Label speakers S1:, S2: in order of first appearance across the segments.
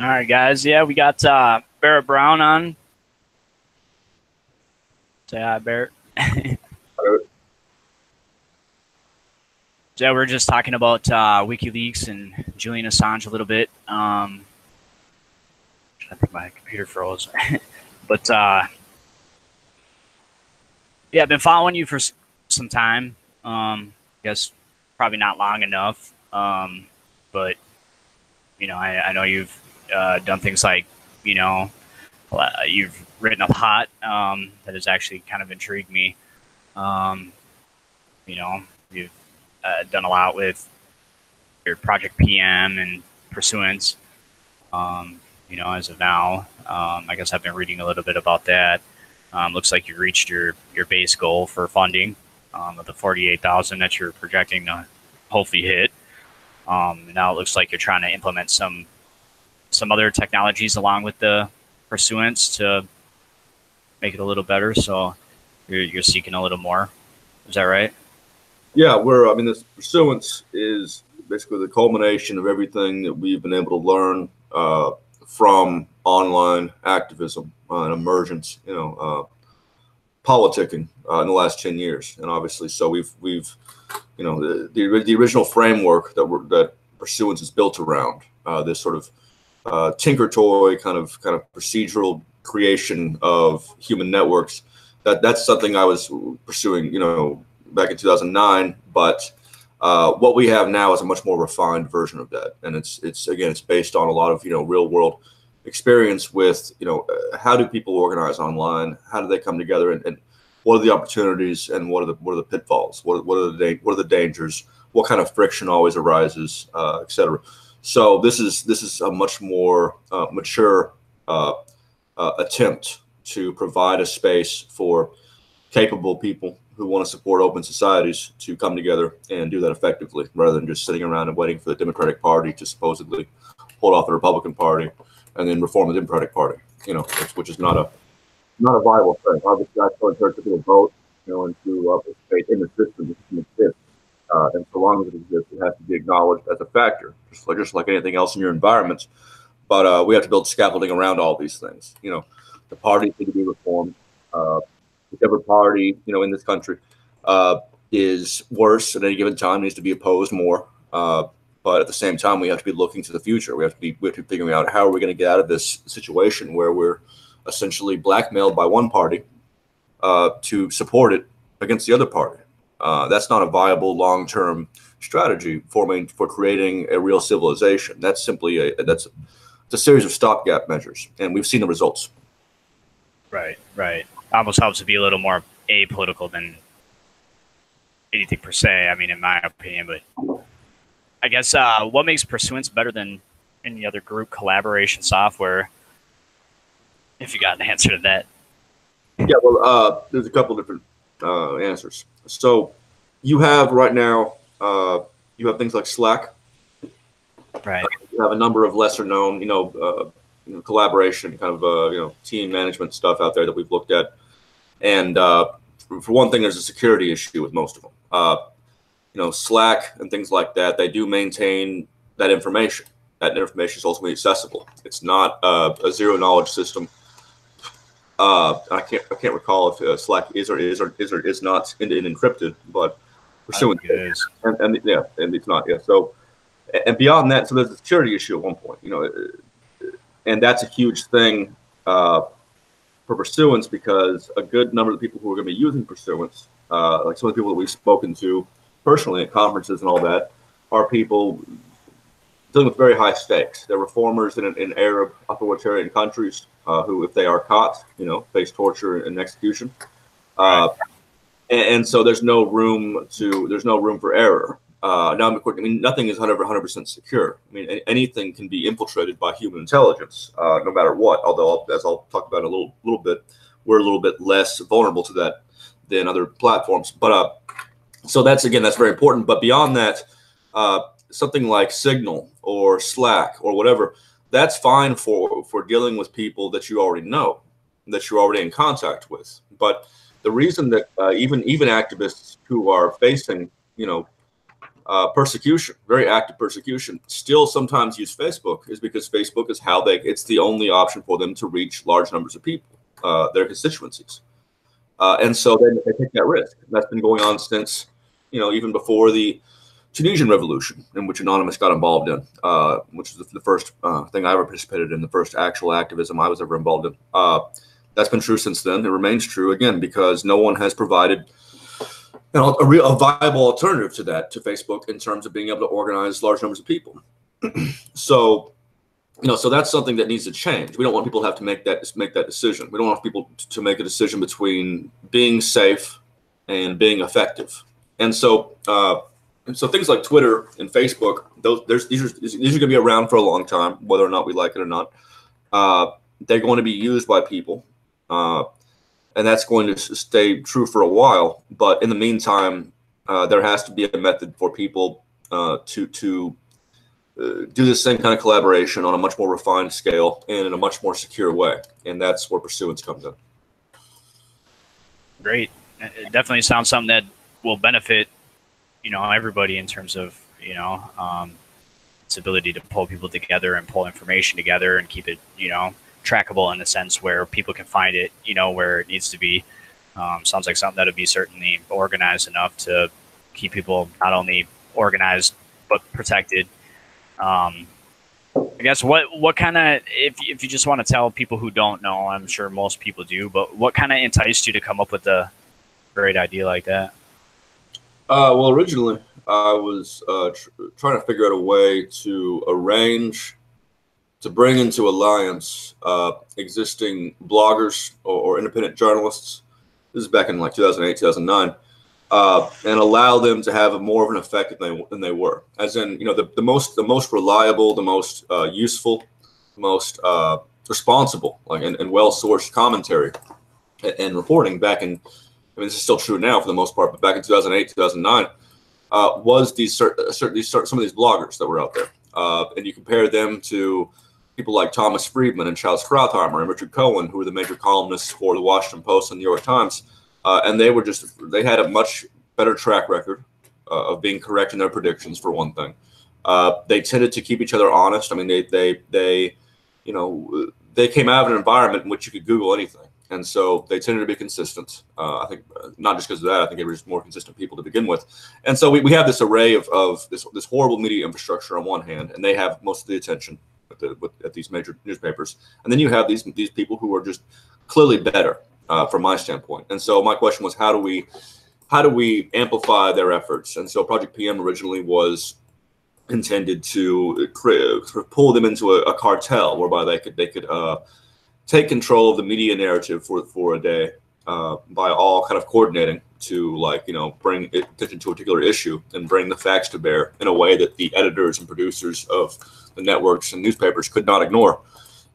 S1: All right, guys. Yeah, we got Barrett Brown on. Say hi, Barrett. Yeah, we're just talking about WikiLeaks and Julian Assange a little bit. I think my computer froze. But yeah, I've been following you for some time. I guess probably not long enough. But I know you've done things like, you've written a lot that has actually kind of intrigued me. You've done a lot with your Project PM and Pursuance. As of now, I guess I've been reading a little bit about that. Looks like you reached your base goal for funding of the 48,000 that you're projecting to hopefully hit. Now it looks like you're trying to implement some other technologies along with the Pursuance to make it a little better. So you're seeking a little more. Is that right?
S2: Yeah, this Pursuance is basically the culmination of everything that we've been able to learn from online activism and emergence, politicking in the last 10 years. And obviously, so we've the original framework that Pursuance is built around, this sort of tinker toy kind of procedural creation of human networks. That's something I was pursuing, back in 2009. But what we have now is a much more refined version of that, and it's based on a lot of real world experience with how do people organize online, how do they come together, and what are the opportunities and what are the pitfalls, what are the dangers, what kind of friction always arises, etc. So this is a much more mature attempt to provide a space for capable people who want to support open societies to come together and do that effectively, rather than just sitting around and waiting for the Democratic Party to supposedly hold off the Republican Party and then reform the Democratic Party, which is not a viable thing. Obviously, I still encourage people to vote, and to participate in the system that can exist. And so long as it exists, it has to be acknowledged as a factor, just like anything else in your environments. But we have to build scaffolding around all these things. The parties need to be reformed. Whichever party, in this country is worse at any given time needs to be opposed more. But at the same time, we have to be looking to the future. We have to be figuring out how are we going to get out of this situation where we're essentially blackmailed by one party to support it against the other party. That's not a viable long-term strategy for creating a real civilization. That's simply it's a series of stopgap measures, and we've seen the results.
S1: Right. Almost helps to be a little more apolitical than anything per se. I mean, in my opinion, but I guess what makes Pursuance better than any other group collaboration software? If you got an answer to that.
S2: Yeah, well, there's a couple different answers. So you have right now, you have things like Slack.
S1: Right.
S2: You have a number of lesser known, collaboration kind of, team management stuff out there that we've looked at. And for one thing, there's a security issue with most of them. Slack and things like that, they do maintain that information. That information is ultimately accessible. It's not a zero knowledge system. I can't recall if Slack is or is not encrypted, but Pursuance is, and it's not. Yeah. So, and beyond that, so there's a security issue at one point, and that's a huge thing for Pursuance, because a good number of the people who are going to be using Pursuance, like some of the people that we've spoken to personally at conferences and all that, are people dealing with very high stakes. They're reformers in Arab authoritarian countries who, if they are caught, face torture and execution. And so there's no room for error. Now, of course, nothing is 100% secure. Anything can be infiltrated by human intelligence, no matter what. Although, as I'll talk about in a little bit, we're a little bit less vulnerable to that than other platforms. But so that's very important. But beyond that, something like Signal or Slack or whatever, that's fine for dealing with people that you already know, that you're already in contact with. But the reason that even activists who are facing persecution, very active persecution, still sometimes use Facebook is because Facebook is how it's the only option for them to reach large numbers of people, their constituencies. And so they take that risk. That's been going on since, even before the Tunisian revolution, in which Anonymous got involved in, which was the first thing I ever participated in, the first actual activism I was ever involved in. That's been true since then. It remains true, again, because no one has provided a viable alternative to Facebook in terms of being able to organize large numbers of people. So that's something that needs to change. We don't want people to have to make that decision. We don't want people to make a decision between being safe and being effective. And so things like Twitter and Facebook, these are going to be around for a long time, whether or not we like it or not. They're going to be used by people. And that's going to stay true for a while. But in the meantime, there has to be a method for people to do the same kind of collaboration on a much more refined scale and in a much more secure way. And that's where Pursuance comes in.
S1: Great. It definitely sounds something that will benefit, everybody in terms of, its ability to pull people together and pull information together and keep it, trackable in a sense where people can find it, where it needs to be. Sounds like something that would be certainly organized enough to keep people not only organized but protected. I guess what kind of, if you just want to tell people who don't know, I'm sure most people do, but what kind of enticed you to come up with a great idea like that?
S2: Well, originally I was trying to figure out a way to bring into alliance existing bloggers or independent journalists. This is back in like 2008, 2009, and allow them to have more of an effect than they were. As in, the most reliable, the most useful, most responsible, and well-sourced commentary and reporting back in. I mean, this is still true now for the most part, but back in 2008, 2009, was some of these bloggers that were out there, and you compare them to people like Thomas Friedman and Charles Krauthammer and Richard Cohen, who were the major columnists for the Washington Post and the New York Times, and they had a much better track record of being correct in their predictions, for one thing. They tended to keep each other honest. I mean, they came out of an environment in which you could Google anything. And so they tended to be consistent. I think not just because of that, I think they were just more consistent people to begin with. And so we have this array of this horrible media infrastructure on one hand, and they have most of the attention at these major newspapers. And then you have these people who are just clearly better from my standpoint. And so my question was, how do we amplify their efforts? And so Project PM originally was intended to pull them into a cartel whereby they could take control of the media narrative for a day by all kind of coordinating to bring attention to a particular issue and bring the facts to bear in a way that the editors and producers of the networks and newspapers could not ignore.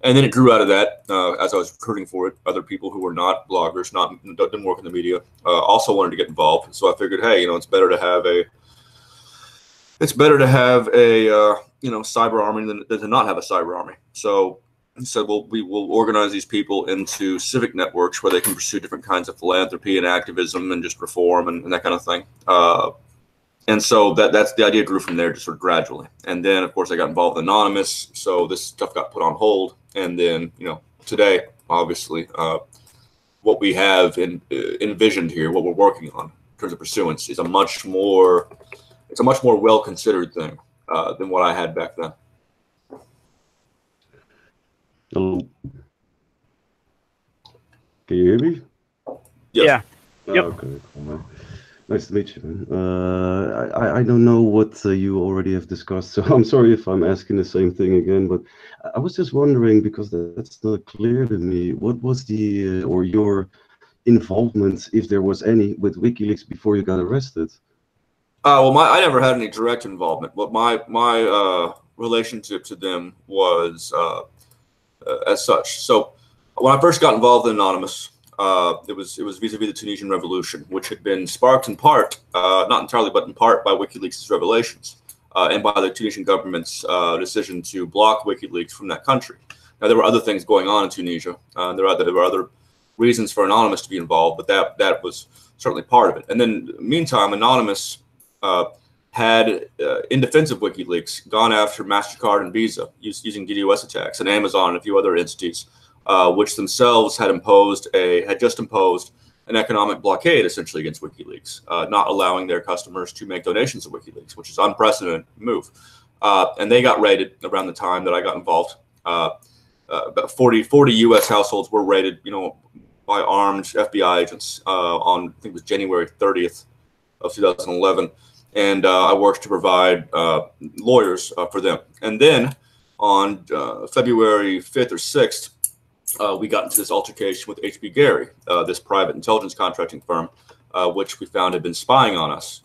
S2: And then it grew out of that as I was recruiting for it. Other people who were not bloggers, didn't work in the media, also wanted to get involved. So I figured, hey, it's better to have a cyber army than to not have a cyber army. So we will organize these people into civic networks where they can pursue different kinds of philanthropy and activism and just reform and that kind of thing. And so that's the idea grew from there, just sort of gradually. And then, of course, I got involved with Anonymous, so this stuff got put on hold. And then, today, obviously, what we have envisioned here, what we're working on in terms of Pursuance, is a much more well-considered thing than what I had back then.
S3: Hello. Can you hear me?
S1: Yes. Yeah. Yep.
S3: Okay. Cool. Nice to meet you, man. I don't know what you already have discussed, so I'm sorry if I'm asking the same thing again, but I was just wondering, because that's not clear to me, what was the or your involvement, if there was any, with WikiLeaks before you got arrested?
S2: Well, I never had any direct involvement, but my relationship to them was as such. So when I first got involved in Anonymous, it was vis-a-vis the Tunisian revolution, which had been sparked in part, not entirely, but in part by WikiLeaks' revelations and by the Tunisian government's decision to block WikiLeaks from that country. Now, there were other things going on in Tunisia. There were other reasons for Anonymous to be involved, but that was certainly part of it. And then, meantime, Anonymous had, in defense of WikiLeaks, gone after MasterCard and Visa using DDoS attacks, and Amazon and a few other entities, which themselves had just imposed an economic blockade essentially against WikiLeaks, not allowing their customers to make donations to WikiLeaks, which is an unprecedented move. And they got raided around the time that I got involved. About 40 U.S. households were raided, by armed FBI agents on, I think it was January 30th of 2011. And I worked to provide lawyers for them. And then on February 5th or 6th, we got into this altercation with HB Gary, this private intelligence contracting firm, which we found had been spying on us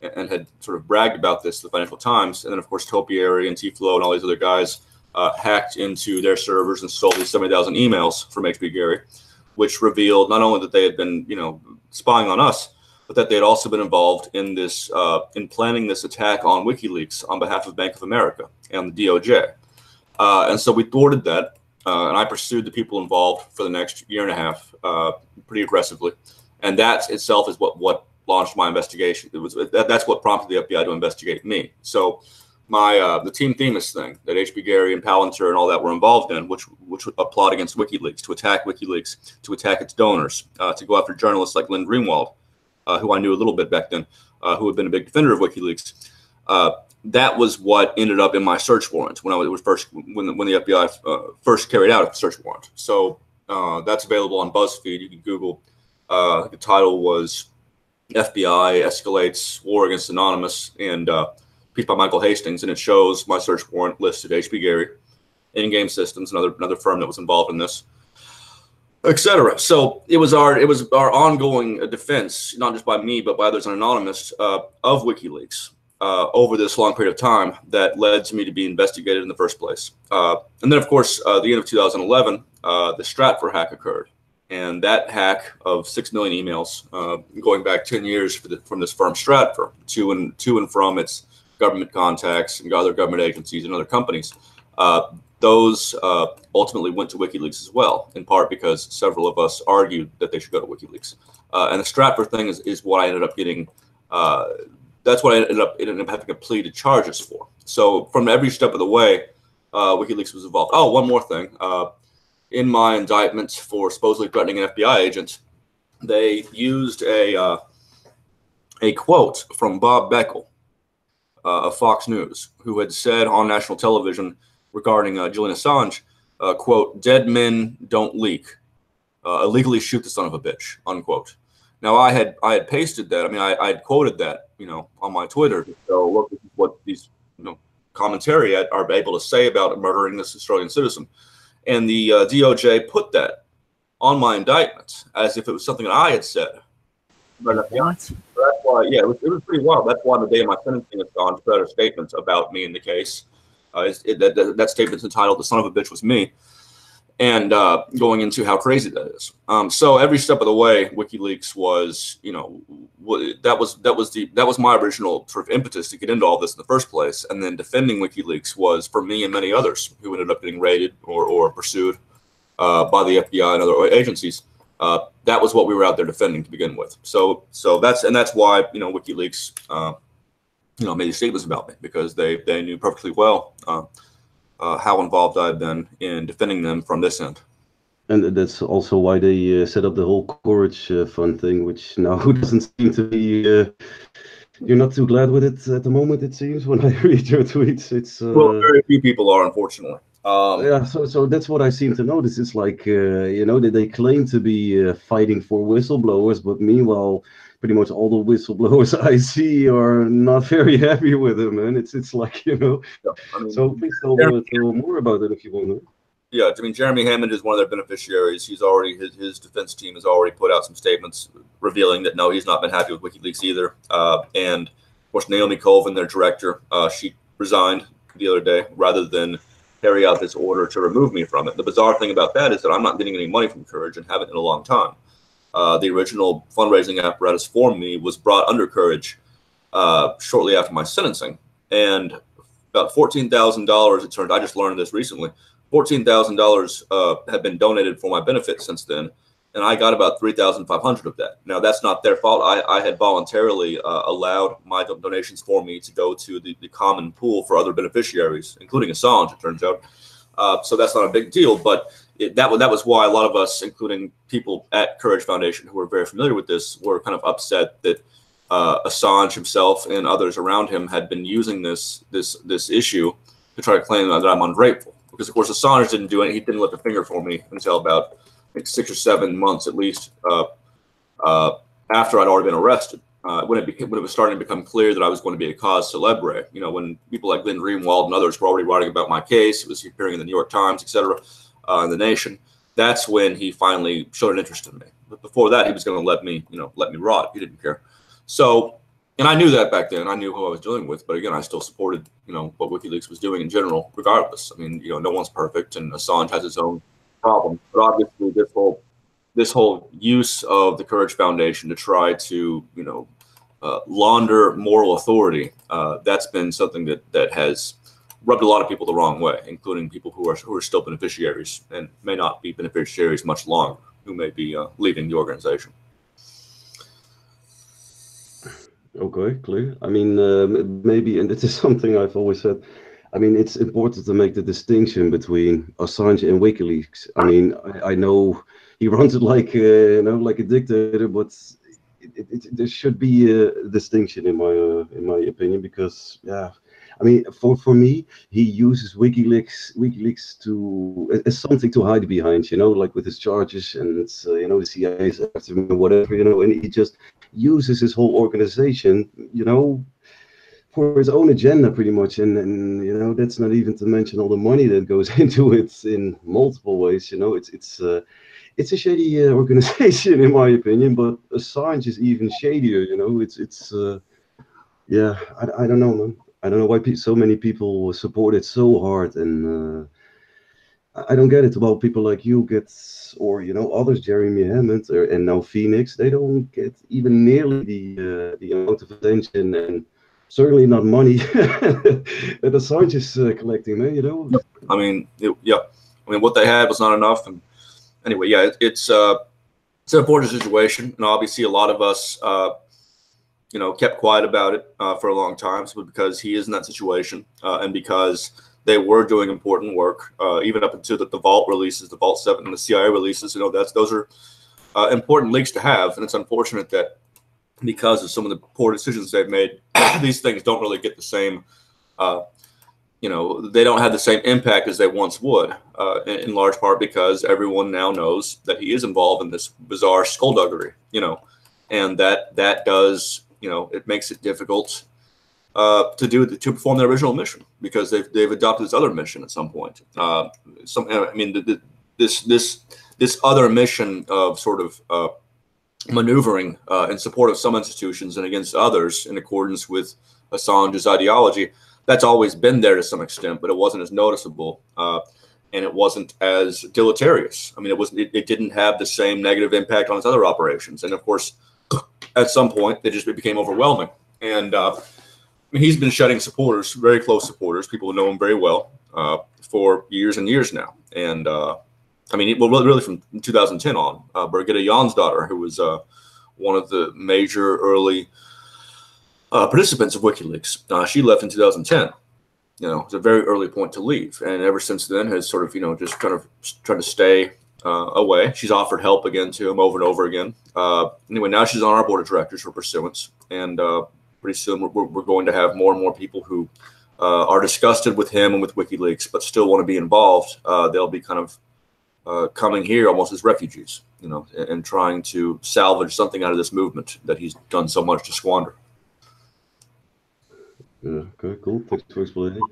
S2: and had sort of bragged about this to the Financial Times. And then, of course, Topiary and T-Flow and all these other guys hacked into their servers and stole these 70,000 emails from HB Gary, which revealed not only that they had been, spying on us, but that they had also been involved in this, in planning this attack on WikiLeaks on behalf of Bank of America and the DOJ. And so we thwarted that. And I pursued the people involved for the next year and a half pretty aggressively, and that itself is what launched my investigation. That's what prompted the FBI to investigate me. So the Team Themis thing that HB Gary and Palantir and all that were involved in, which would plot against WikiLeaks, to attack WikiLeaks, to attack its donors, to go after journalists like Lynn Greenwald, who I knew a little bit back then, who had been a big defender of WikiLeaks. That was what ended up in my search warrant when the FBI first carried out a search warrant. So that's available on BuzzFeed. You can Google. The title was FBI Escalates War Against Anonymous, and piece by Michael Hastings, and it shows my search warrant listed HB Gary, In-Game Systems, another firm that was involved in this, etc. So it was our ongoing defense, not just by me but by others anonymous, of WikiLeaks. Over this long period of time that led to me to be investigated in the first place. And then, of course, the end of 2011, the Stratfor hack occurred. And that hack of 6 million emails, going back 10 years from this firm Stratfor to and from its government contacts and other government agencies and other companies, those ultimately went to WikiLeaks as well, in part because several of us argued that they should go to WikiLeaks. And the Stratfor thing is what I ended up getting. That's what I ended up having to plead to charges for. So from every step of the way, WikiLeaks was involved. Oh, one more thing. In my indictment for supposedly threatening an FBI agent, they used a quote from Bob Beckel of Fox News, who had said on national television regarding Julian Assange, quote, "Dead men don't leak. Illegally shoot the son of a bitch," unquote. Now I had pasted that. I mean, I had quoted that, on my Twitter. So look, this is what these, commentary are able to say about murdering this Australian citizen, and the DOJ put that on my indictment as if it was something that I had said. But that's why, yeah, it was pretty wild. That's why the day of my sentencing has gone to better statements about me in the case. That statement's entitled "The Son of a Bitch Was Me," and going into how crazy that is. So every step of the way, WikiLeaks was, that was my original sort of impetus to get into all this in the first place. And then defending WikiLeaks was for me and many others who ended up getting raided or pursued by the FBI and other agencies. That was what we were out there defending to begin with. So that's why, WikiLeaks, made these statements about me, because they knew perfectly well how involved I've been in defending them from this end.
S3: And that's also why they set up the whole Courage Fund thing, which now doesn't seem to be. You're not too glad with it at the moment, it seems, when I read your tweets. It's
S2: well, very few people are, unfortunately.
S3: Yeah, so that's what I seem to notice. It's like they claim to be fighting for whistleblowers, but meanwhile, pretty much all the whistleblowers I see are not very happy with him, and it's like, Yeah, I mean, so please tell more about it if you want to.
S2: Yeah, I mean, Jeremy Hammond is one of their beneficiaries. He's already his defense team has already put out some statements revealing that no, he's not been happy with WikiLeaks either. And of course, Naomi Colvin, their director, she resigned the other day rather than carry out this order to remove me from it. The bizarre thing about that is that I'm not getting any money from Courage and haven't in a long time. The original fundraising apparatus for me was brought under Courage shortly after my sentencing, and about $14,000. It turned. I just learned this recently. $14,000 have been donated for my benefit since then, and I got about 3,500 of that. Now, that's not their fault. I had voluntarily allowed my donations for me to go to the common pool for other beneficiaries, including Assange, it turns out. So that's not a big deal, but that was why a lot of us, including people at Courage Foundation who are very familiar with this, were kind of upset that Assange himself and others around him had been using this issue to try to claim that I'm ungrateful. Because of course Assange didn't do it; he didn't lift a finger for me until about like 6 or 7 months at least after I'd already been arrested. When it was starting to become clear that I was going to be a cause célèbre, you know, when people like Glenn Greenwald and others were already writing about my case, it was appearing in the New York Times, etc., in the Nation. That's when he finally showed an interest in me. But before that, he was going to let me rot. He didn't care. So, and I knew that back then. I knew who I was dealing with. But again, I still supported, you know, what WikiLeaks was doing in general, regardless. I mean, you know, no one's perfect, and Assange has his own problems. But obviously, this whole use of the Courage Foundation to try to, you know, launder moral authority, that's been something that has rubbed a lot of people the wrong way, including people who are still beneficiaries and may not be beneficiaries much longer, who may be leaving the organization.
S3: Okay, clear. I mean, maybe, and this is something I've always said. I mean, it's important to make the distinction between Assange and WikiLeaks. I mean, I know he runs it like you know, like a dictator, but there should be a distinction in my opinion, because yeah, I mean, for me, he uses WikiLeaks to as something to hide behind, you know, like with his charges, and it's you know, the CIA is after him, whatever, you know, and he just uses his whole organization, you know, for his own agenda pretty much, and you know, that's not even to mention all the money that goes into it in multiple ways, you know. It's a shady organization in my opinion, but Assange is even shadier, you know. It's yeah, I don't know, man. I don't know why so many people support it so hard, and I don't get it. Well, people like you get, or you know, others, Jeremy Hammond, and now Phoenix, they don't get even nearly the amount of attention, and certainly not money that Assange is collecting, man. You know.
S2: I mean, yeah. I mean, what they had was not enough, and anyway, yeah, it's an unfortunate situation, and obviously a lot of us, you know, kept quiet about it for a long time, so because he is in that situation, and because they were doing important work, even up until the Vault releases, the Vault 7 and the CIA releases. You know, those are important leaks to have, and it's unfortunate that because of some of the poor decisions they've made, these things don't really get the same. You know, they don't have the same impact as they once would, in large part because everyone now knows that he is involved in this bizarre skullduggery, you know, and that does, you know, it makes it difficult to perform their original mission, because they've adopted this other mission at some point. I mean, this other mission of sort of maneuvering in support of some institutions and against others in accordance with Assange's ideology. That's always been there to some extent, but it wasn't as noticeable, and it wasn't as deleterious. I mean, it didn't have the same negative impact on its other operations. And of course, at some point, it became overwhelming. And I mean, he's been shedding supporters, very close supporters, people who know him very well, for years and years now. And I mean, well, really from 2010 on, Birgitte Jonsdottir, who was one of the major early participants of WikiLeaks, she left in 2010. You know, it's a very early point to leave, and ever since then has sort of, you know, just kind of tried to stay away. She's offered help again to him over and over again. Anyway, now she's on our board of directors for Pursuance, and pretty soon we're going to have more and more people who are disgusted with him and with WikiLeaks, but still want to be involved. They'll be kind of coming here almost as refugees, you know, and trying to salvage something out of this movement that he's done so much to squander.
S3: Yeah, okay, cool. Thanks for explaining.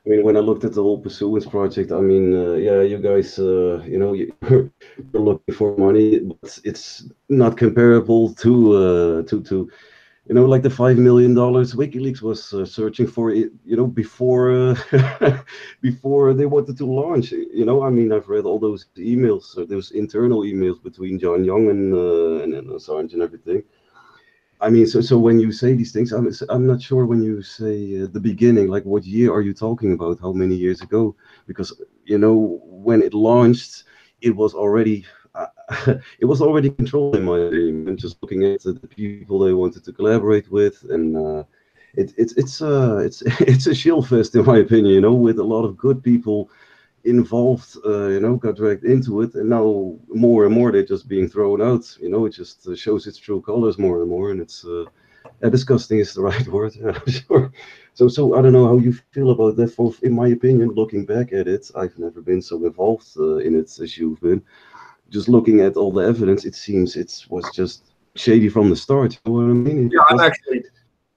S3: I mean, when I looked at the whole Pursuance project, I mean, yeah, you guys, you know, you're looking for money, but it's not comparable to you know, like the $5 million WikiLeaks was searching for it, you know, before before they wanted to launch. You know, I mean, I've read all those emails, those internal emails between John Young and Assange and everything. I mean, so when you say these things, I'm not sure when you say the beginning, like what year are you talking about? How many years ago? Because, you know, when it launched, it was already, it was already controlled in my opinion. Just looking at the people they wanted to collaborate with, and it's a shield fest in my opinion. You know, with a lot of good people involved, got dragged into it, and now more and more they're just being thrown out. You know, it just shows its true colors more and more, and it's disgusting is the right word. I'm sure. So I don't know how you feel about that. For, in my opinion, looking back at it, I've never been so involved in it as you've been. Just looking at all the evidence, it seems it was just shady from the start. You know what I mean?
S2: Yeah,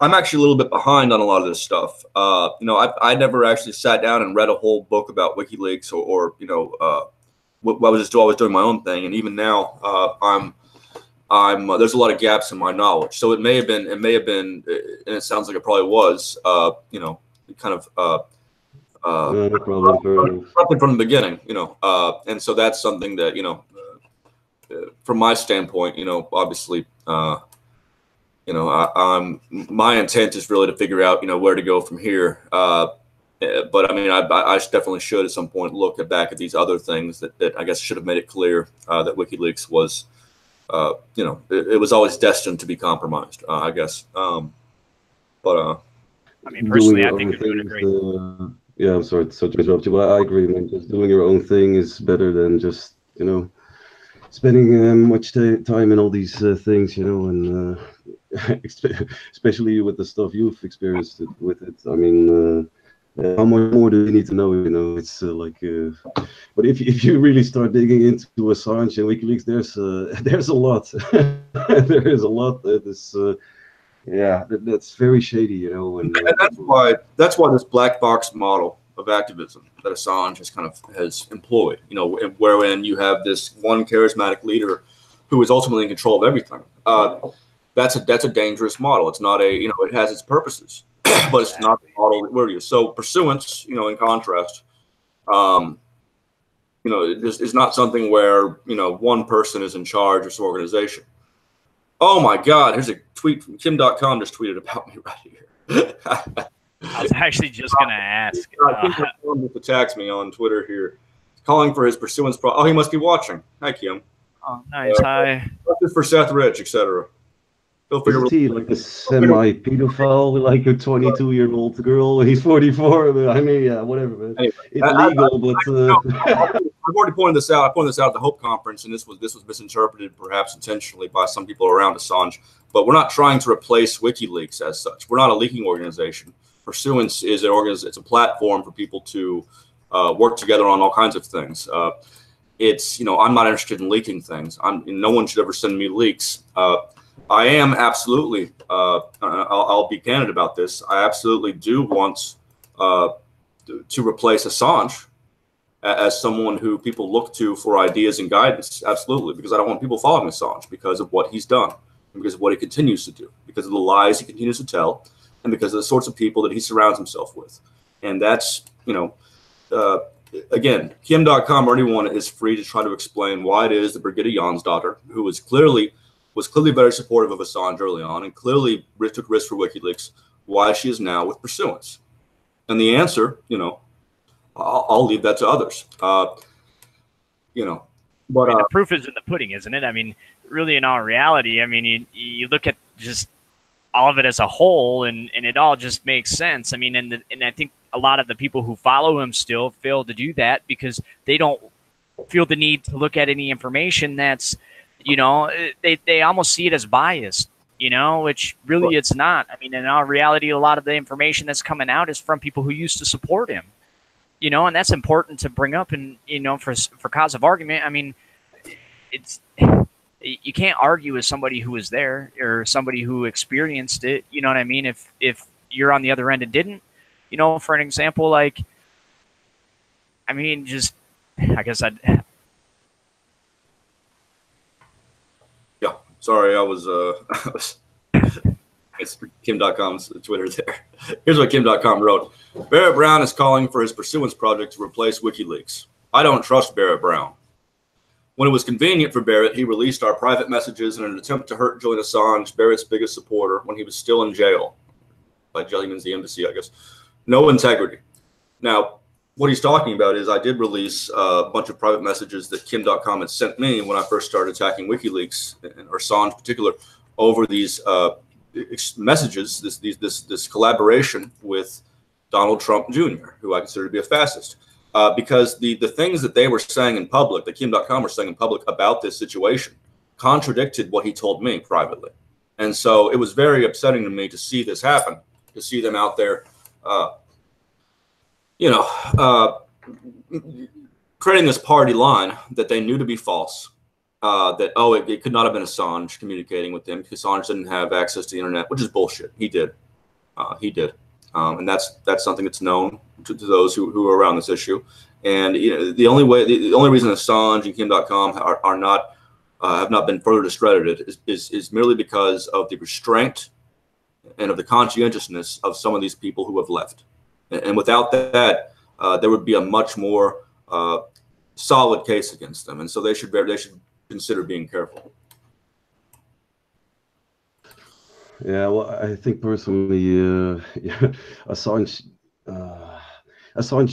S2: I'm actually a little bit behind on a lot of this stuff. I never actually sat down and read a whole book about WikiLeaks or I was doing my own thing, and even now I'm there's a lot of gaps in my knowledge. So it may have been, and it sounds like it probably was, kind of
S3: no problem.
S2: something from the beginning, and so that's something that from my standpoint, obviously. My intent is really to figure out, where to go from here. But I mean, I definitely should at some point look back at these other things that I guess should have made it clear that WikiLeaks was, it was always destined to be compromised, I guess. I
S1: mean, personally, I think you're doing a great.
S3: Yeah, I'm sorry to interrupt you, but I agree, man. Just doing your own thing is better than just, spending much time in all these things, and especially with the stuff you've experienced with it. I mean, how much more do you need to know? It's but if you really start digging into Assange and WikiLeaks, there's a lot. There is a lot that is, that's very shady, And
S2: that's why this black box model of activism that Assange has employed, wherein you have this one charismatic leader who is ultimately in control of everything. That's a dangerous model. It's not it has its purposes, but it's not the model that we're using. So pursuance, in contrast, it's not something where, one person is in charge of this organization. Oh my God, here's a tweet from Kim.com just tweeted about me right here.
S1: I was actually just going to ask.
S2: Kim just attacks me on Twitter here, calling for his pursuance. Oh, he must be watching. Hi, Kim.
S1: Oh, nice. Hi.
S2: This for Seth Rich, etc.
S3: Is he like a semi-pedophile, like a 22-year-old girl? He's 44. I mean, yeah, whatever. Man.
S2: Anyway,
S3: it's legal, but
S2: I've already pointed this out. I pointed this out at the Hope Conference, and this was misinterpreted, perhaps intentionally, by some people around Assange. But we're not trying to replace WikiLeaks as such. We're not a leaking organization. Pursuance is it's a platform for people to work together on all kinds of things. I'm not interested in leaking things. No one should ever send me leaks. I am absolutely, I'll be candid about this. I absolutely do want to replace Assange as someone who people look to for ideas and guidance. Absolutely, because I don't want people following Assange because of what he's done, and because of what he continues to do, because of the lies he continues to tell, and because of the sorts of people that he surrounds himself with. And that's, again, Kim.com or anyone is free to try to explain why it is that Brigitte Jonsdottir, who was clearly very supportive of Assange early on and clearly took risks for WikiLeaks, why she is now with pursuance. And the answer, I'll leave that to others. But
S1: the proof is in the pudding, isn't it? I mean, really, in all reality, I mean, you look at just all of it as a whole, and it all just makes sense. I mean, and I think a lot of the people who follow him still fail to do that because they don't feel the need to look at any information that's, they almost see it as biased, which really it's not. I mean, in all reality, a lot of the information that's coming out is from people who used to support him, and that's important to bring up. And, for cause of argument, I mean, you can't argue with somebody who was there or somebody who experienced it. You know what I mean? If you're on the other end and didn't, for an example, I guess
S2: Sorry, I was it's Kim.com's Twitter there. Here's what Kim.com wrote. Barrett Brown is calling for his pursuance project to replace WikiLeaks. I don't trust Barrett Brown. When it was convenient for Barrett, he released our private messages in an attempt to hurt Julian Assange, Barrett's biggest supporter, when he was still in jail. By jail, he means the embassy, I guess. No integrity. Now, what he's talking about is I did release a bunch of private messages that Kim.com had sent me when I first started attacking WikiLeaks, or Assange in particular, over these messages, this collaboration with Donald Trump Jr., who I consider to be a fascist. Because the things that they were saying in public, that Kim.com were saying in public about this situation, contradicted what he told me privately. And so it was very upsetting to me to see this happen, to see them out there, creating this party line that they knew to be false, that, oh, it could not have been Assange communicating with them because Assange didn't have access to the internet, which is bullshit. He did. And that's something that's known to those who are around this issue. And the only reason Assange and Kim.com are not have not been further discredited is merely because of the restraint and of the conscientiousness of some of these people who have left. And without that, there would be a much more solid case against them. And so they should consider being careful.
S3: Yeah, well, I think personally, Assange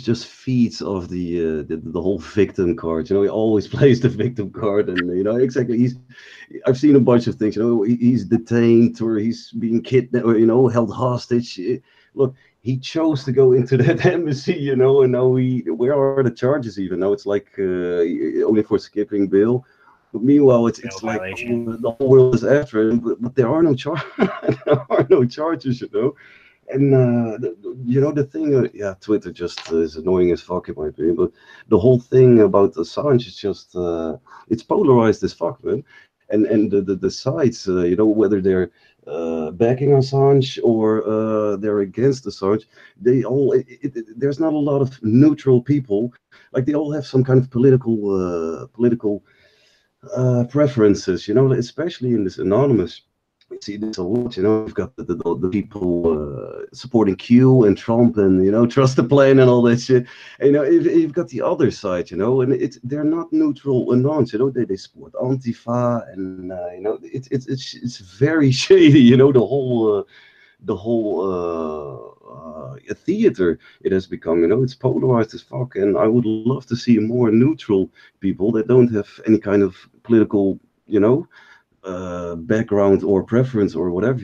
S3: just feeds off the whole victim card. He always plays the victim card, and exactly. I've seen a bunch of things. He's detained or he's being kidnapped or held hostage. Look, he chose to go into that embassy, and now where are the charges even? Now it's like only for skipping bail. But meanwhile, it's like the whole world is after him, but there are no charges. There are no charges, And the thing, Twitter just is annoying as fuck in my opinion. But the whole thing about Assange is just it's polarized as fuck, man. And the sides, whether they're backing Assange or they're against Assange, they all there's not a lot of neutral people. Like they all have some kind of political preferences, especially in this anonymous. We see this a lot, you've got the people supporting Q and Trump and trust the plan and all that shit. And, you've got the other side, and they're not neutral and nonce, they support Antifa and it's very shady, the whole theater it has become. It's polarized as fuck, and I would love to see more neutral people that don't have any kind of political background or preference or whatever,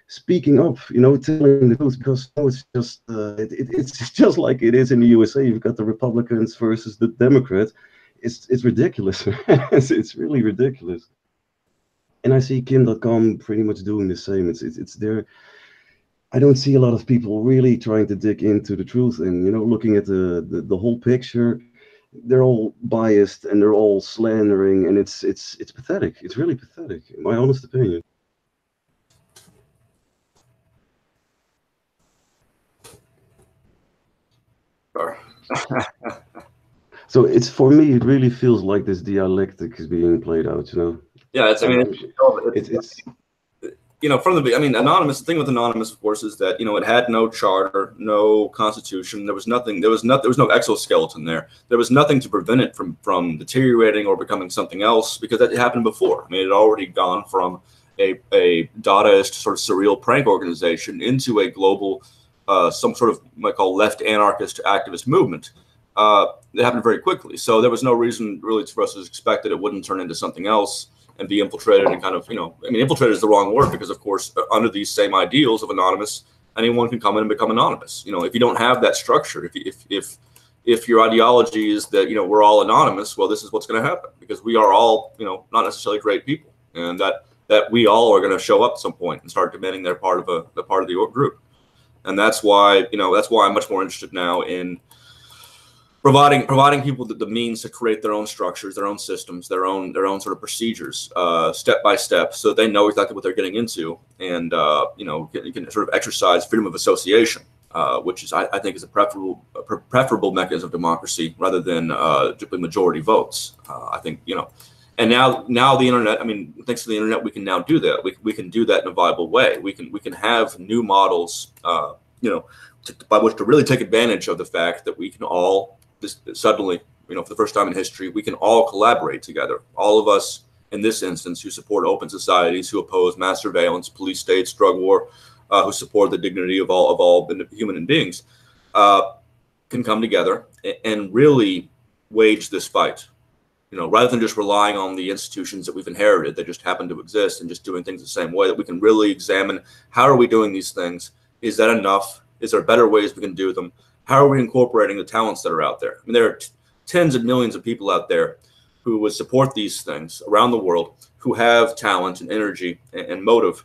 S3: speaking up, telling the truth, because it's just it's just like it is in the USA. You've got the Republicans versus the Democrats. It's ridiculous. It's really ridiculous. And I see Kim.com pretty much doing the same. It's there. I don't see a lot of people really trying to dig into the truth and looking at the whole picture. They're all biased and they're all slandering, and it's pathetic. It's really pathetic, in my honest opinion.
S2: Sure.
S3: So it's, for me, it really feels like this dialectic is being played out.
S2: Yeah, it's from the, Anonymous, the thing with Anonymous, of course, is that, it had no charter, no constitution. There was nothing, there was no exoskeleton there. There was nothing to prevent it from deteriorating or becoming something else, because that happened before. It had already gone from a Dadaist sort of surreal prank organization into a global, some sort of, might call left anarchist activist movement. It happened very quickly. So there was no reason really for us to expect that it wouldn't turn into something else and be infiltrated and kind of, infiltrated is the wrong word, because of course, under these same ideals of Anonymous, anyone can come in and become anonymous. If you don't have that structure, if your ideology is that, we're all anonymous, well, this is what's going to happen, because we are all, not necessarily great people, and that we all are going to show up at some point and start demanding they're part of the group. And that's why, I'm much more interested now in providing people the means to create their own structures, their own systems, their own sort of procedures, step by step, so they know exactly what they're getting into, and you can sort of exercise freedom of association, which is I think is a preferable mechanism of democracy rather than majority votes. I think and now the internet. Thanks to the internet, we can now do that. We can do that in a viable way. We can have new models, by which to really take advantage of the fact that we can all. Suddenly, for the first time in history, we can all collaborate together. All of us, in this instance, who support open societies, who oppose mass surveillance, police states, drug war, who support the dignity of all human beings, can can come together and really wage this fight. You know, rather than just relying on the institutions that we've inherited that just happen to exist and just doing things the same way, that we can really examine, how are we doing these things? Is that enough? Is there better ways we can do them? How are we incorporating the talents that are out there? I mean, there are tens of millions of people out there who would support these things around the world, who have talent and energy and motive.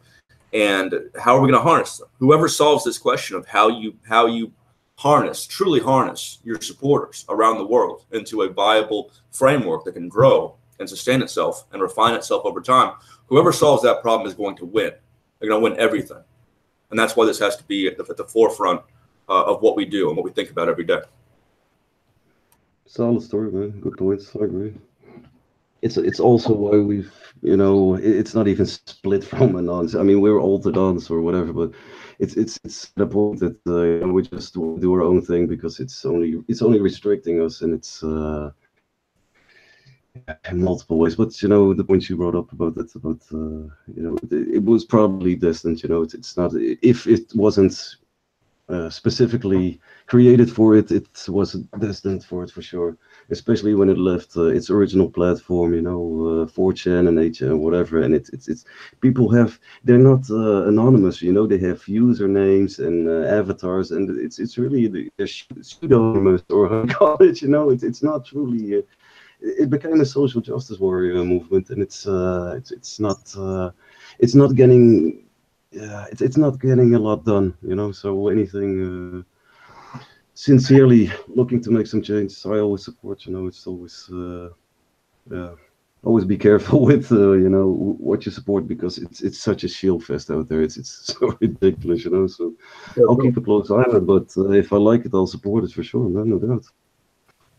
S2: And how are we going to harness them? Whoever solves this question of how you truly harness your supporters around the world into a viable framework that can grow and sustain itself and refine itself over time, whoever solves that problem is going to win. They're going to win everything. And that's why this has to be at the forefront of what we do and what we think about every day.
S3: Solid story, man. Good points. I agree. It's also why we've, you know, it's not even split from Anons. I mean, we're all the dance or whatever, but it's the point that we just do our own thing because it's only restricting us, and it's in multiple ways. But you know, the point you brought up about that, about you know, it was probably destined. You know, it's not, if it wasn't specifically created for it, it was destined for it for sure. Especially when it left its original platform, you know, 4chan and 8chan, whatever. And it's people they're not anonymous, you know. They have usernames and avatars, and it's really they're pseudonymous, or how you call it, you know. It's not truly. It became a social justice warrior movement, and it's not getting. Yeah, it's not getting a lot done, you know. So anything sincerely looking to make some changes, I always support. You know, it's always always be careful with you know, what you support, because it's such a shield fest out there. It's so ridiculous, you know. So I'll keep a close eye on it, but if I like it, I'll support it for sure, man, no doubt.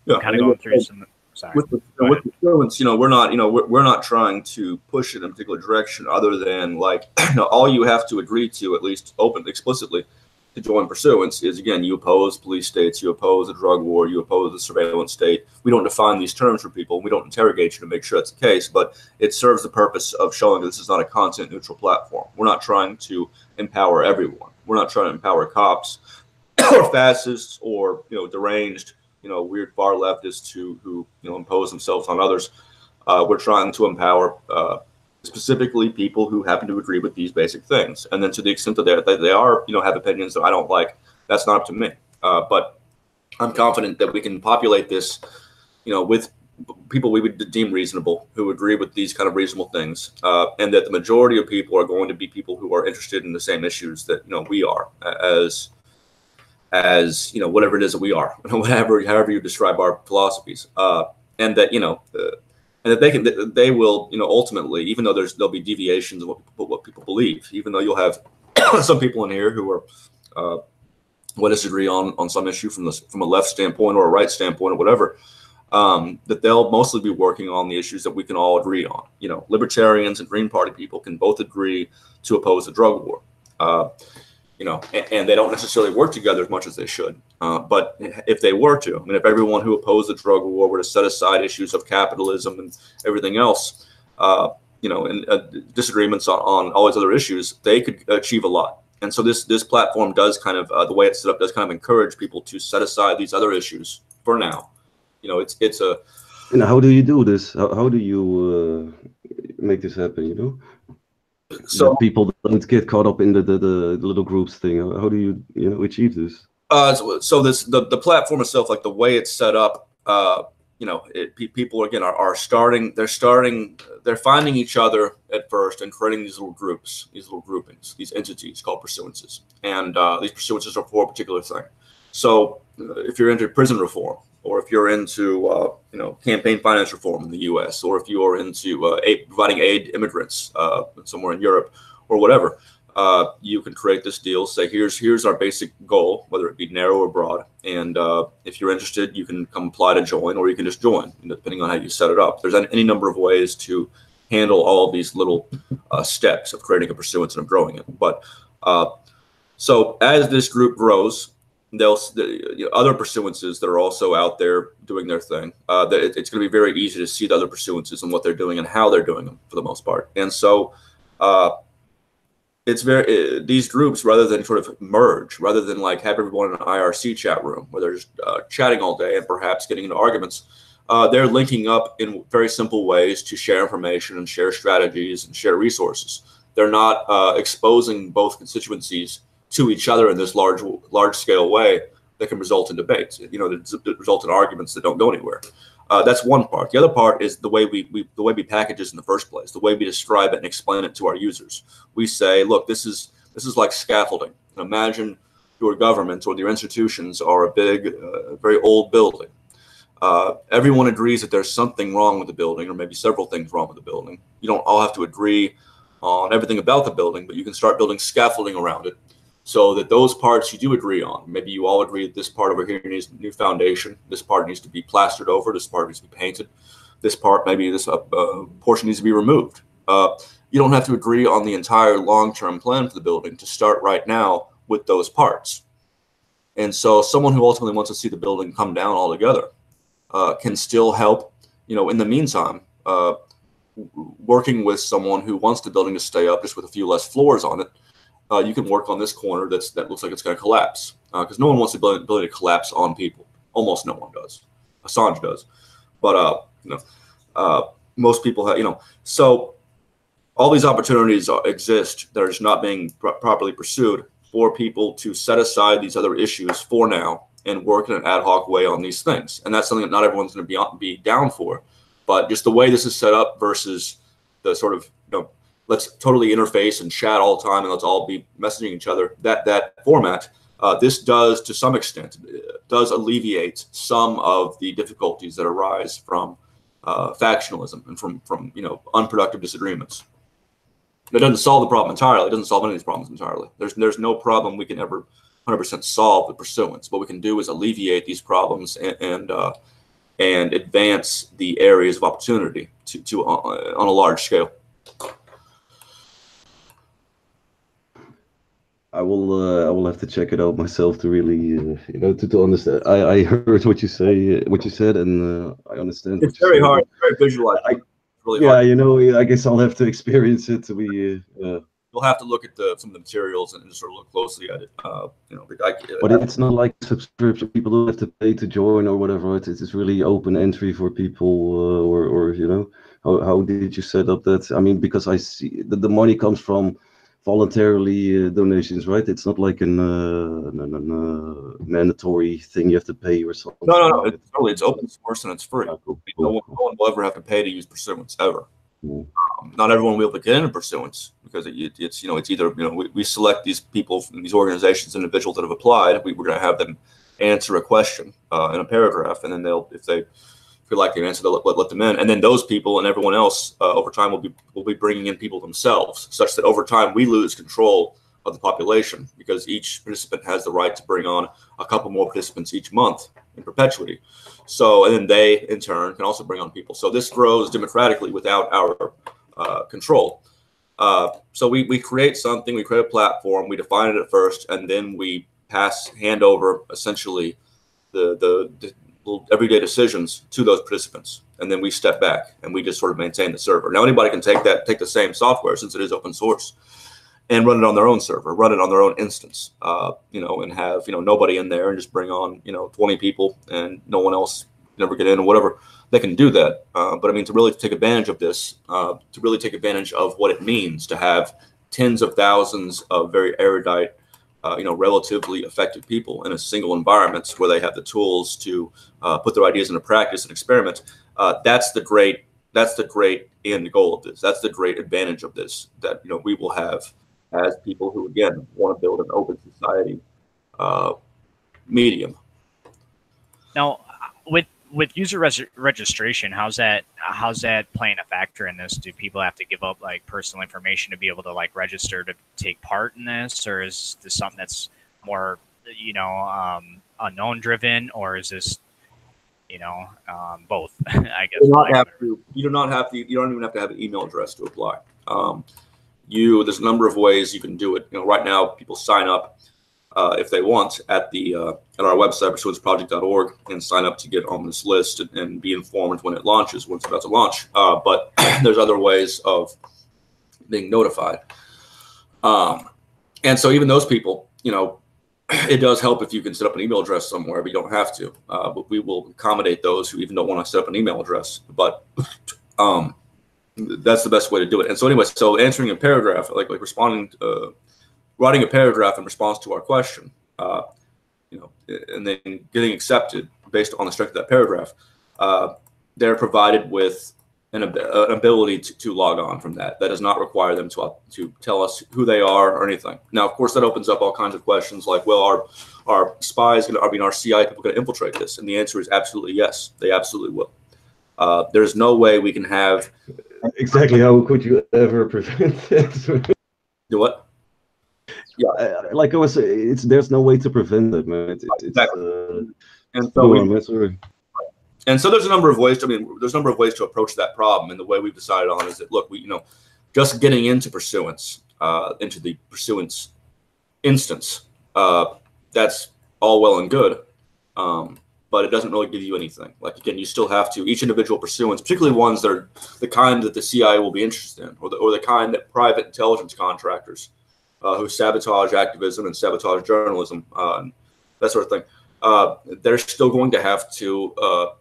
S2: Yeah,
S1: kind of going through some. Sorry.
S2: With the influence, you know, we're not trying to push it in a particular direction, other than, like, you know, all you have to agree to, at least explicitly, to join Pursuance is, again, you oppose police states, you oppose a drug war, you oppose the surveillance state. We don't define these terms for people. We don't interrogate you to make sure that's the case, but it serves the purpose of showing that this is not a content neutral platform. We're not trying to empower everyone. We're not trying to empower cops or fascists or, you know, deranged, you know, weird far leftists who you know, impose themselves on others. We're trying to empower specifically people who happen to agree with these basic things. And then to the extent that they are, you know, have opinions that I don't like, that's not up to me. But I'm confident that we can populate this, you know, with people we would deem reasonable, who agree with these kind of reasonable things, and that the majority of people are going to be people who are interested in the same issues that, you know, we are, as you know, whatever it is that we are, however you describe our philosophies, and that, you know, and that they will, you know, ultimately, even though there'll be deviations of what people believe, even though you'll have some people in here who are will disagree on some issue from a left standpoint or a right standpoint or whatever, that they'll mostly be working on the issues that we can all agree on. You know, libertarians and Green Party people can both agree to oppose the drug war. You know, and they don't necessarily work together as much as they should. But if they were to, I mean, if everyone who opposed the drug war were to set aside issues of capitalism and everything else, you know, and disagreements on all these other issues, they could achieve a lot. And so this platform does kind of, the way it's set up, does kind of encourage people to set aside these other issues for now. You know, it's a.
S3: And how do you do this? How do you make this happen? You know. So that people don't get caught up in the little groups thing. How do you know, achieve this?
S2: So the platform itself, like the way it's set up, you know, people again are starting. They're finding each other at first and creating these little groups, these little groupings, these entities called pursuances, and these pursuances are for a particular thing. So if you're into prison reform, or if you're into you know, campaign finance reform in the U.S., or if you are into providing aid to immigrants somewhere in Europe, or whatever, you can create this deal. Say, here's our basic goal, whether it be narrow or broad, and if you're interested, you can come apply to join, or you can just join, you know, depending on how you set it up. There's any number of ways to handle all of these little steps of creating a pursuance and of growing it. But so as this group grows, other pursuances that are also out there doing their thing, it's going to be very easy to see the other pursuances and what they're doing and how they're doing them for the most part. And so it's very these groups, rather than sort of merge, rather than like have everyone in an IRC chat room where they're just chatting all day and perhaps getting into arguments, they're linking up in very simple ways to share information and share strategies and share resources. They're not exposing both constituencies to each other in this large scale way that can result in debates, that result in arguments that don't go anywhere. That's one part. The other part is the way we package this in the first place, the way we describe it and explain it to our users. We say, look, this is like scaffolding. Imagine your government or your institutions are a big, very old building. Everyone agrees that there's something wrong with the building, or maybe several things wrong with the building. You don't all have to agree on everything about the building, but you can start building scaffolding around it, so that those parts you do agree on. Maybe you all agree that this part over here needs a new foundation. This part needs to be plastered over. This part needs to be painted. This part, maybe this portion needs to be removed. You don't have to agree on the entire long-term plan for the building to start right now with those parts. And so someone who ultimately wants to see the building come down altogether can still help, in the meantime, working with someone who wants the building to stay up just with a few less floors on it. You can work on this corner that looks like it's going to collapse, because no one wants the building to collapse on people. Almost no one does. Assange does, but most people have. So all these opportunities exist that are just not being properly pursued for people to set aside these other issues for now and work in an ad hoc way on these things. And that's something that not everyone's going to be down for, but just the way this is set up versus the sort of let's totally interface and chat all the time and let's all be messaging each other. That format, this does to some extent, does alleviate some of the difficulties that arise from factionalism and from unproductive disagreements. It doesn't solve the problem entirely. It doesn't solve any of these problems entirely. There's no problem we can ever 100% solve with pursuance. What we can do is alleviate these problems and advance the areas of opportunity to on a large scale.
S3: I will have to check it out myself to really to understand. I heard what you said, and I understand.
S2: It's very hard, very visualized. Really
S3: hard. I guess I'll have to experience it to be.
S2: You'll have to look at some of the materials and just sort of look closely at it.
S3: But it's not like subscription. People don't have to pay to join or whatever. It's really open entry for people, or how did you set up that? I mean, because I see that the money comes from voluntarily donations, right? It's not like a mandatory thing you have to pay or something.
S2: No. It's open source and it's free. Cool. No one will ever have to pay to use Pursuance ever. Not everyone will be able to get into Pursuance because it's either we select these people from these organizations, individuals that have applied. We're going to have them answer a question in a paragraph, and then if they feel like they answer, they'll let them in. And then those people and everyone else over time will be bringing in people themselves, such that over time we lose control of the population because each participant has the right to bring on a couple more participants each month in perpetuity. So, and then they in turn can also bring on people. So this grows democratically without our control. So we create something, we create a platform, we define it at first, and then we hand over essentially the everyday decisions to those participants, and then we step back and we just sort of maintain the server. Now anybody can take the same software, since it is open source, and run it on their own server, run it on their own instance, and have nobody in there, and just bring on 20 people and no one else never get in or whatever. They can do that, but I mean, to really take advantage of this, to really take advantage of what it means to have tens of thousands of very erudite, relatively effective people in a single environment where they have the tools to put their ideas into practice and experiment. That's the great end goal of this. That's the great advantage of this, that we will have as people who again want to build an open society medium.
S1: Now, with user registration, how's that playing a factor in this? Do people have to give up like personal information to be able to like register to take part in this, or is this something that's more unknown driven, or is this both? I guess
S2: you don't even have to have an email address to apply. There's a number of ways you can do it. Right now people sign up if they want at our website, pursuanceproject.org, and sign up to get on this list and be informed when it launches, when it's about to launch. But there's other ways of being notified. And so even those people, you know, it does help if you can set up an email address somewhere, but you don't have to. But we will accommodate those who even don't want to set up an email address. But that's the best way to do it. And so anyway, so answering a paragraph, like responding, writing a paragraph in response to our question, you know, and then getting accepted based on the strength of that paragraph, they're provided with an ability to log on from that. That does not require them to tell us who they are or anything. Now, of course, that opens up all kinds of questions like, well, are spies our CI people going to infiltrate this? And the answer is absolutely yes. They absolutely will. There's no way we can have.
S3: Exactly. How could you ever prevent it?
S2: Do what?
S3: Yeah, like I was saying, there's no way to prevent it, man.
S2: Exactly. And so
S3: sorry.
S2: And so there's a number of ways there's a number of ways to approach that problem. And the way we've decided on is that, look, just getting into pursuance, into the pursuance instance, that's all well and good. But it doesn't really give you anything. Like, again, you still have to, each individual pursuance, particularly ones that are the kind that the CIA will be interested in, or the kind that private intelligence contractors who sabotage activism and sabotage journalism, and that sort of thing, they're still going to have to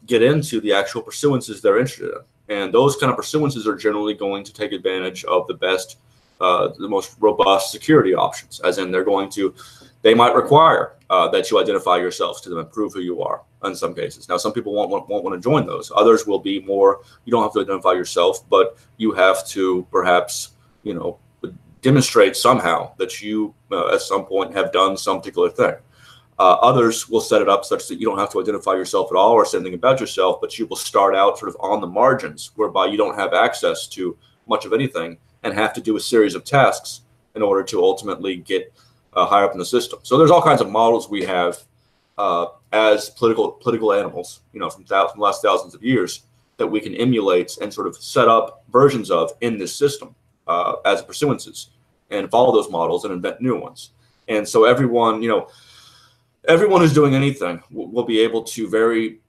S2: get into the actual pursuances they're interested in. And those kind of pursuances are generally going to take advantage of the best, the most robust security options, as in they might require that you identify yourselves to them and prove who you are in some cases. Now, some people won't want to join those. Others will be more, you don't have to identify yourself, but you have to perhaps, demonstrate somehow that you at some point have done some particular thing. Others will set it up such that you don't have to identify yourself at all or say anything about yourself, but you will start out sort of on the margins, whereby you don't have access to much of anything and have to do a series of tasks in order to ultimately get higher up in the system. So there's all kinds of models we have as political animals, from the last thousands of years, that we can emulate and sort of set up versions of in this system as pursuances, and follow those models and invent new ones. And so everyone who's doing anything will be able to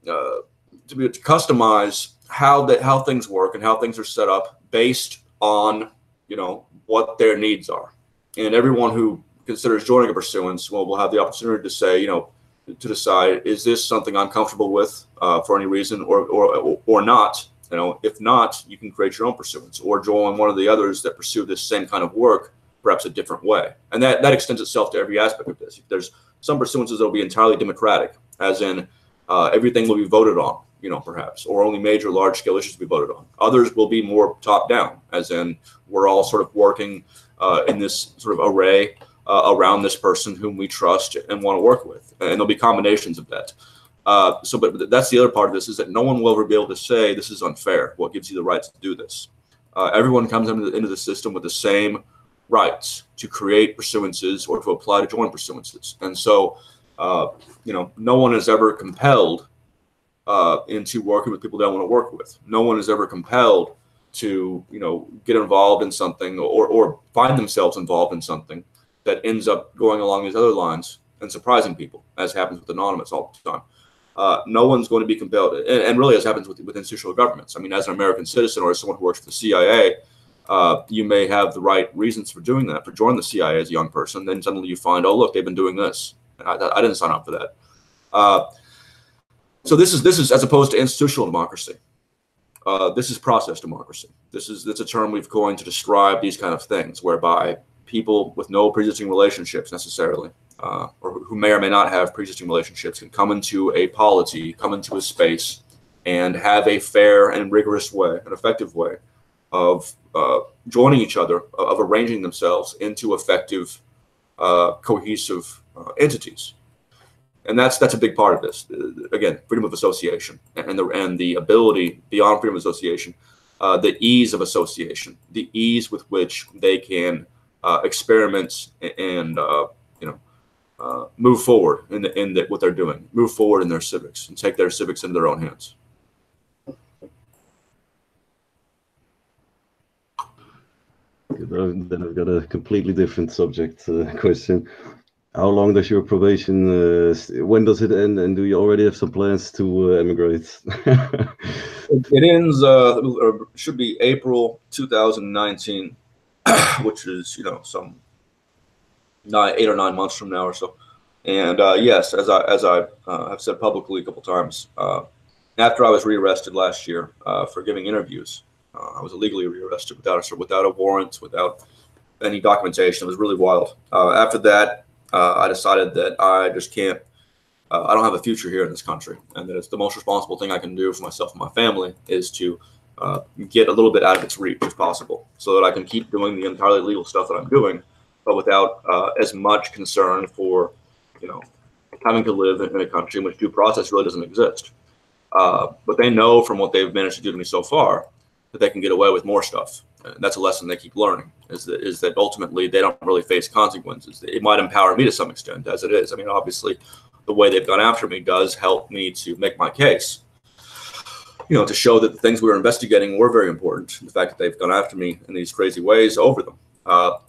S2: to customize how things work and how things are set up based on what their needs are. And everyone who considers joining a pursuance will have the opportunity to say, to decide, is this something I'm comfortable with for any reason or not? If not, you can create your own pursuance or join one of the others that pursue this same kind of work, perhaps a different way. And that extends itself to every aspect of this. There's some pursuances that will be entirely democratic, as in everything will be voted on, perhaps, or only major large-scale issues will be voted on. Others will be more top-down, as in we're all sort of working in this sort of array around this person whom we trust and want to work with. And there'll be combinations of that. But that's the other part of this, is that no one will ever be able to say this is unfair. What gives you the right to do this? Everyone comes into the system with the same rights to create pursuances or to apply to join pursuances. And so, no one is ever compelled into working with people they don't want to work with. No one is ever compelled to, get involved in something or find themselves involved in something that ends up going along these other lines and surprising people, as happens with Anonymous all the time. No one's going to be compelled, and really as happens with institutional governments. I mean, as an American citizen or as someone who works for the CIA, you may have the right reasons for doing that, for joining the CIA as a young person. Then suddenly you find, oh, look, they've been doing this. I didn't sign up for that. So this is as opposed to institutional democracy. This is process democracy. That's a term we've coined to describe these kind of things, whereby people with no pre-existing relationships necessarily, or who may or may not have pre-existing relationships, can come into a polity, come into a space, and have a fair and rigorous way, an effective way of joining each other, of arranging themselves into effective, cohesive entities. And that's a big part of this. Again, freedom of association and the ability beyond freedom of association, the ease of association, the ease with which they can experiment and move forward in what they're doing, move forward in their civics and take their civics into their own hands.
S3: Then I've got a completely different subject question. How long does your probation, when does it end, and do you already have some plans to emigrate?
S2: It ends, or should be April 2019, which is, some 8 or 9 months from now or so. And yes, as I have said publicly a couple times, after I was rearrested last year for giving interviews, I was illegally rearrested without a warrant, without any documentation. It was really wild. After that, I decided that I just can't. I don't have a future here in this country, and that it's the most responsible thing I can do for myself and my family is to get a little bit out of its reach if possible, so that I can keep doing the entirely legal stuff that I'm doing, but without as much concern for, you know, having to live in a country in which due process really doesn't exist. But they know from what they've managed to do to me so far that they can get away with more stuff. And that's a lesson they keep learning, is that ultimately they don't really face consequences. It might empower me to some extent, as it is. I mean, obviously, the way they've gone after me does help me to make my case, you know, to show that the things we were investigating were very important. The fact that they've gone after me in these crazy ways over them,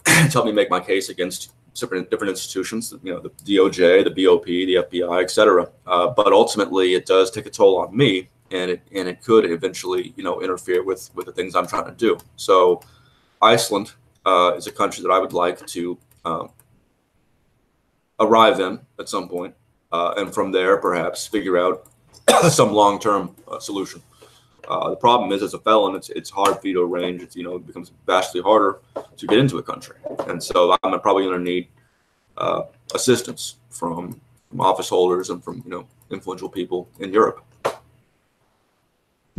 S2: it's helped me make my case against different institutions, you know, the DOJ, the BOP, the FBI, et cetera. But ultimately, it does take a toll on me, and it could eventually, you know, interfere with the things I'm trying to do. So, Iceland is a country that I would like to arrive in at some point, and from there, perhaps figure out some long-term solution. The problem is, as a felon, it's hard for you to arrange. It's, you know, it becomes vastly harder to get into a country, and so I'm probably going to need assistance from office holders and from, you know, influential people in Europe.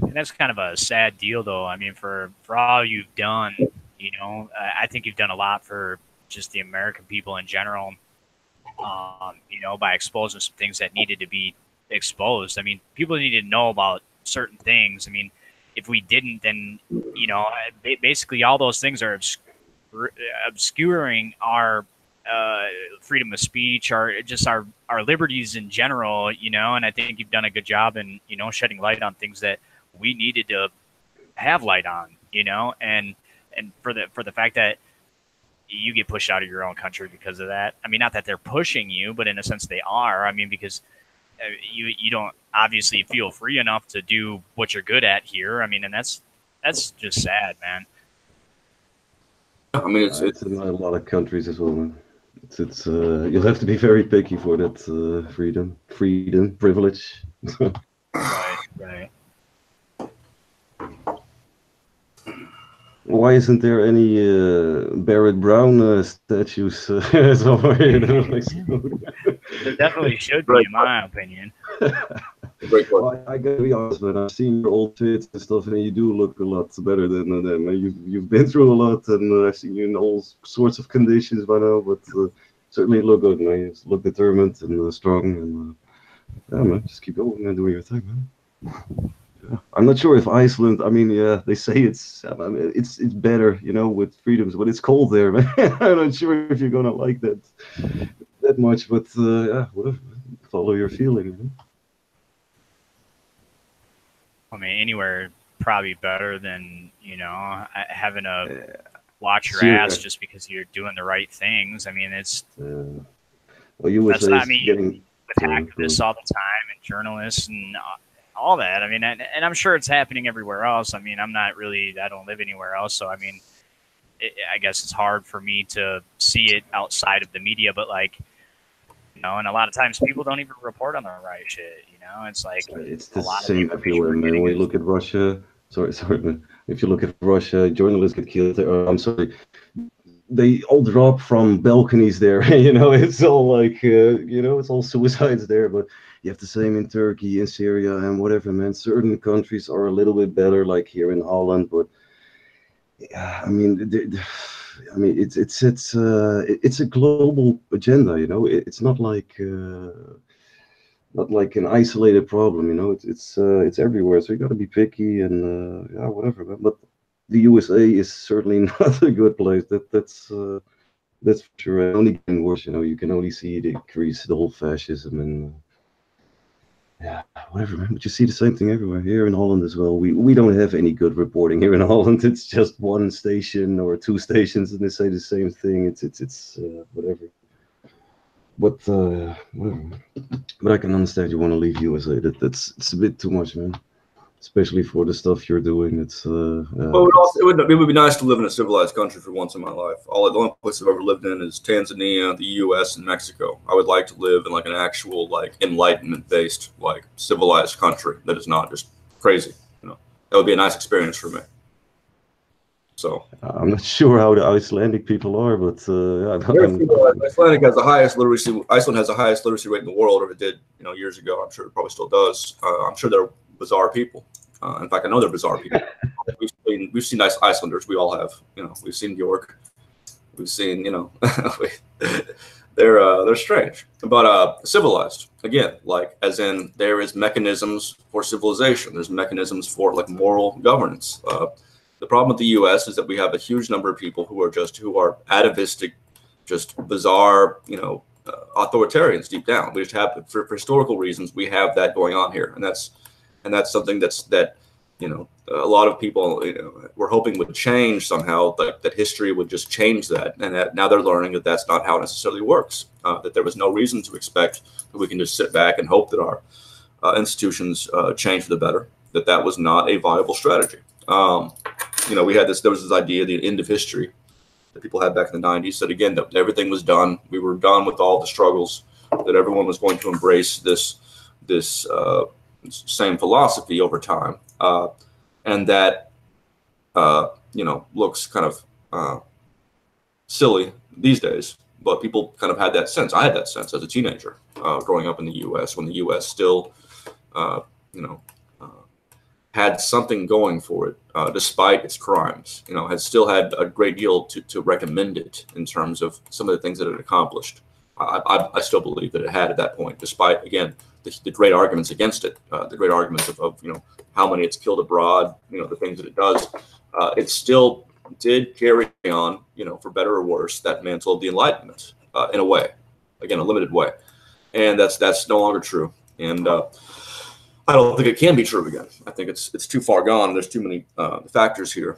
S1: And that's kind of a sad deal, though. I mean, for all you've done, you know, I think you've done a lot for just the American people in general. You know, by exposing some things that needed to be exposed. I mean, people need to know about certain things. I mean, if we didn't, then, you know, basically all those things are obscuring our freedom of speech, or just our liberties in general, you know. And I think you've done a good job in, you know, shedding light on things that we needed to have light on, you know, and for the fact that you get pushed out of your own country because of that. I mean, not that they're pushing you, but in a sense they are. I mean, because you don't obviously feel free enough to do what you're good at here. I mean, and that's just sad, man.
S2: I mean,
S3: it's in a lot of countries as well, man. It's you'll have to be very picky for that freedom, privilege.
S1: Right.
S3: Why isn't there any Barrett Brown statues somewhere? You know, like,
S1: There definitely should be, in my opinion.
S3: Well, I gotta be honest, man. I've seen your old fits and stuff, and you do look a lot better than them. You've been through a lot, and I've seen you in all sorts of conditions by now. But certainly look good, man. You look determined and strong, and yeah, man, just keep going and doing your thing, man. Yeah. I'm not sure if Iceland. I mean, yeah, they say it's better, you know, with freedoms, but it's cold there, man. I'm not sure if you're gonna like that much, but yeah, whatever. Follow your feeling. Man.
S1: I mean, anywhere probably better than, you know, having to watch your ass just because you're doing the right things. I mean, it's
S3: well, USA is getting
S1: with activists all the time and journalists and all that. I mean, and I'm sure it's happening everywhere else. I mean, I don't live anywhere else, so I mean, I guess it's hard for me to see it outside of the media, but like, you know, and a lot of times people don't even report on the right shit. You know, it's like
S3: it's the same everywhere, man. When you look at Russia, sorry, man. If you look at Russia, journalists get killed. I'm sorry, they all drop from balconies there. You know, it's all like, you know, it's all suicides there. But you have the same in Turkey, in Syria, and whatever, man. Certain countries are a little bit better, like here in Holland, but I mean, it's a global agenda, you know. It's not like an isolated problem, you know. It's everywhere, so you got to be picky and yeah, whatever. But the USA is certainly not a good place. That's for sure. Only getting worse, you know. You can only see it increase, the whole fascism and. Yeah, whatever, man. But you see the same thing everywhere. Here in Holland as well. We don't have any good reporting here in Holland. It's just one station or two stations, and they say the same thing. It's whatever. But whatever. But I can understand you want to leave USA. It's a bit too much, man. especially for the stuff you're doing. It's
S2: well, it would be nice to live in a civilized country for once in my life. The only place I've ever lived in is Tanzania, the U.S., and Mexico. I would like to live in like an actual like Enlightenment-based like civilized country that is not just crazy. You know, that would be a nice experience for me. So
S3: I'm not sure how the Icelandic people are, but
S2: Icelandic has the highest literacy. Iceland has the highest literacy rate in the world, or it did, you know, years ago. I'm sure it probably still does. I'm sure they're bizarre people. In fact, I know they're bizarre people. We've seen nice Icelanders. We all have. You know, we've seen York. We've seen, you know, they're strange, but civilized. Again, like as in there is mechanisms for civilization. There's mechanisms for like moral governance. The problem with the U.S. is that we have a huge number of people who are atavistic, just bizarre, you know, authoritarians deep down. We just have, for historical reasons, we have that going on here, and that's something that you know, a lot of people, you know, were hoping would change somehow, that history would just change that, and that now they're learning that that's not how it necessarily works. That there was no reason to expect that we can just sit back and hope that our institutions change for the better. That was not a viable strategy. You know, there was this idea, the end of history, that people had back in the 90s, that again, that everything was done. We were done with all the struggles, that everyone was going to embrace this same philosophy over time. And that, you know, looks kind of silly these days, but people kind of had that sense. I had that sense as a teenager growing up in the U.S., when the U.S. still, you know, had something going for it, despite its crimes. You know, had still had a great deal to recommend it in terms of some of the things that it accomplished. I still believe that it had at that point, despite, again, the great arguments against it, the great arguments of you know, how many it's killed abroad, you know, the things that it does. It still did carry on, you know, for better or worse, that mantle of the Enlightenment in a way, again, a limited way, and that's no longer true. And I don't think it can be true again. I think it's too far gone. There's too many factors here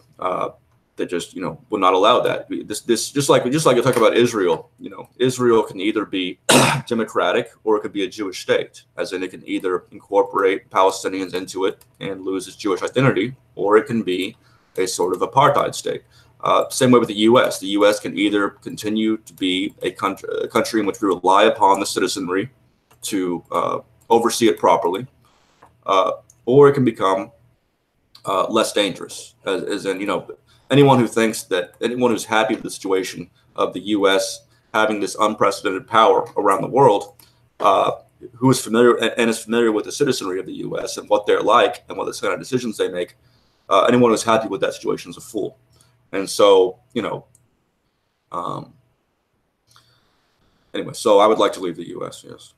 S2: that just, you know, will not allow that. This just like you talk about Israel. You know, Israel can either be democratic or it could be a Jewish state, as in it can either incorporate Palestinians into it and lose its Jewish identity, or it can be a sort of apartheid state. Same way with the U.S. The U.S. can either continue to be a country in which we rely upon the citizenry to oversee it properly, or it can become less dangerous, as in, you know, anyone who's happy with the situation of the U.S. having this unprecedented power around the world, who is familiar with the citizenry of the U.S. and what they're like and what the kind of decisions they make, anyone who's happy with that situation is a fool. And so, you know, anyway, so I would like to leave the U.S., yes.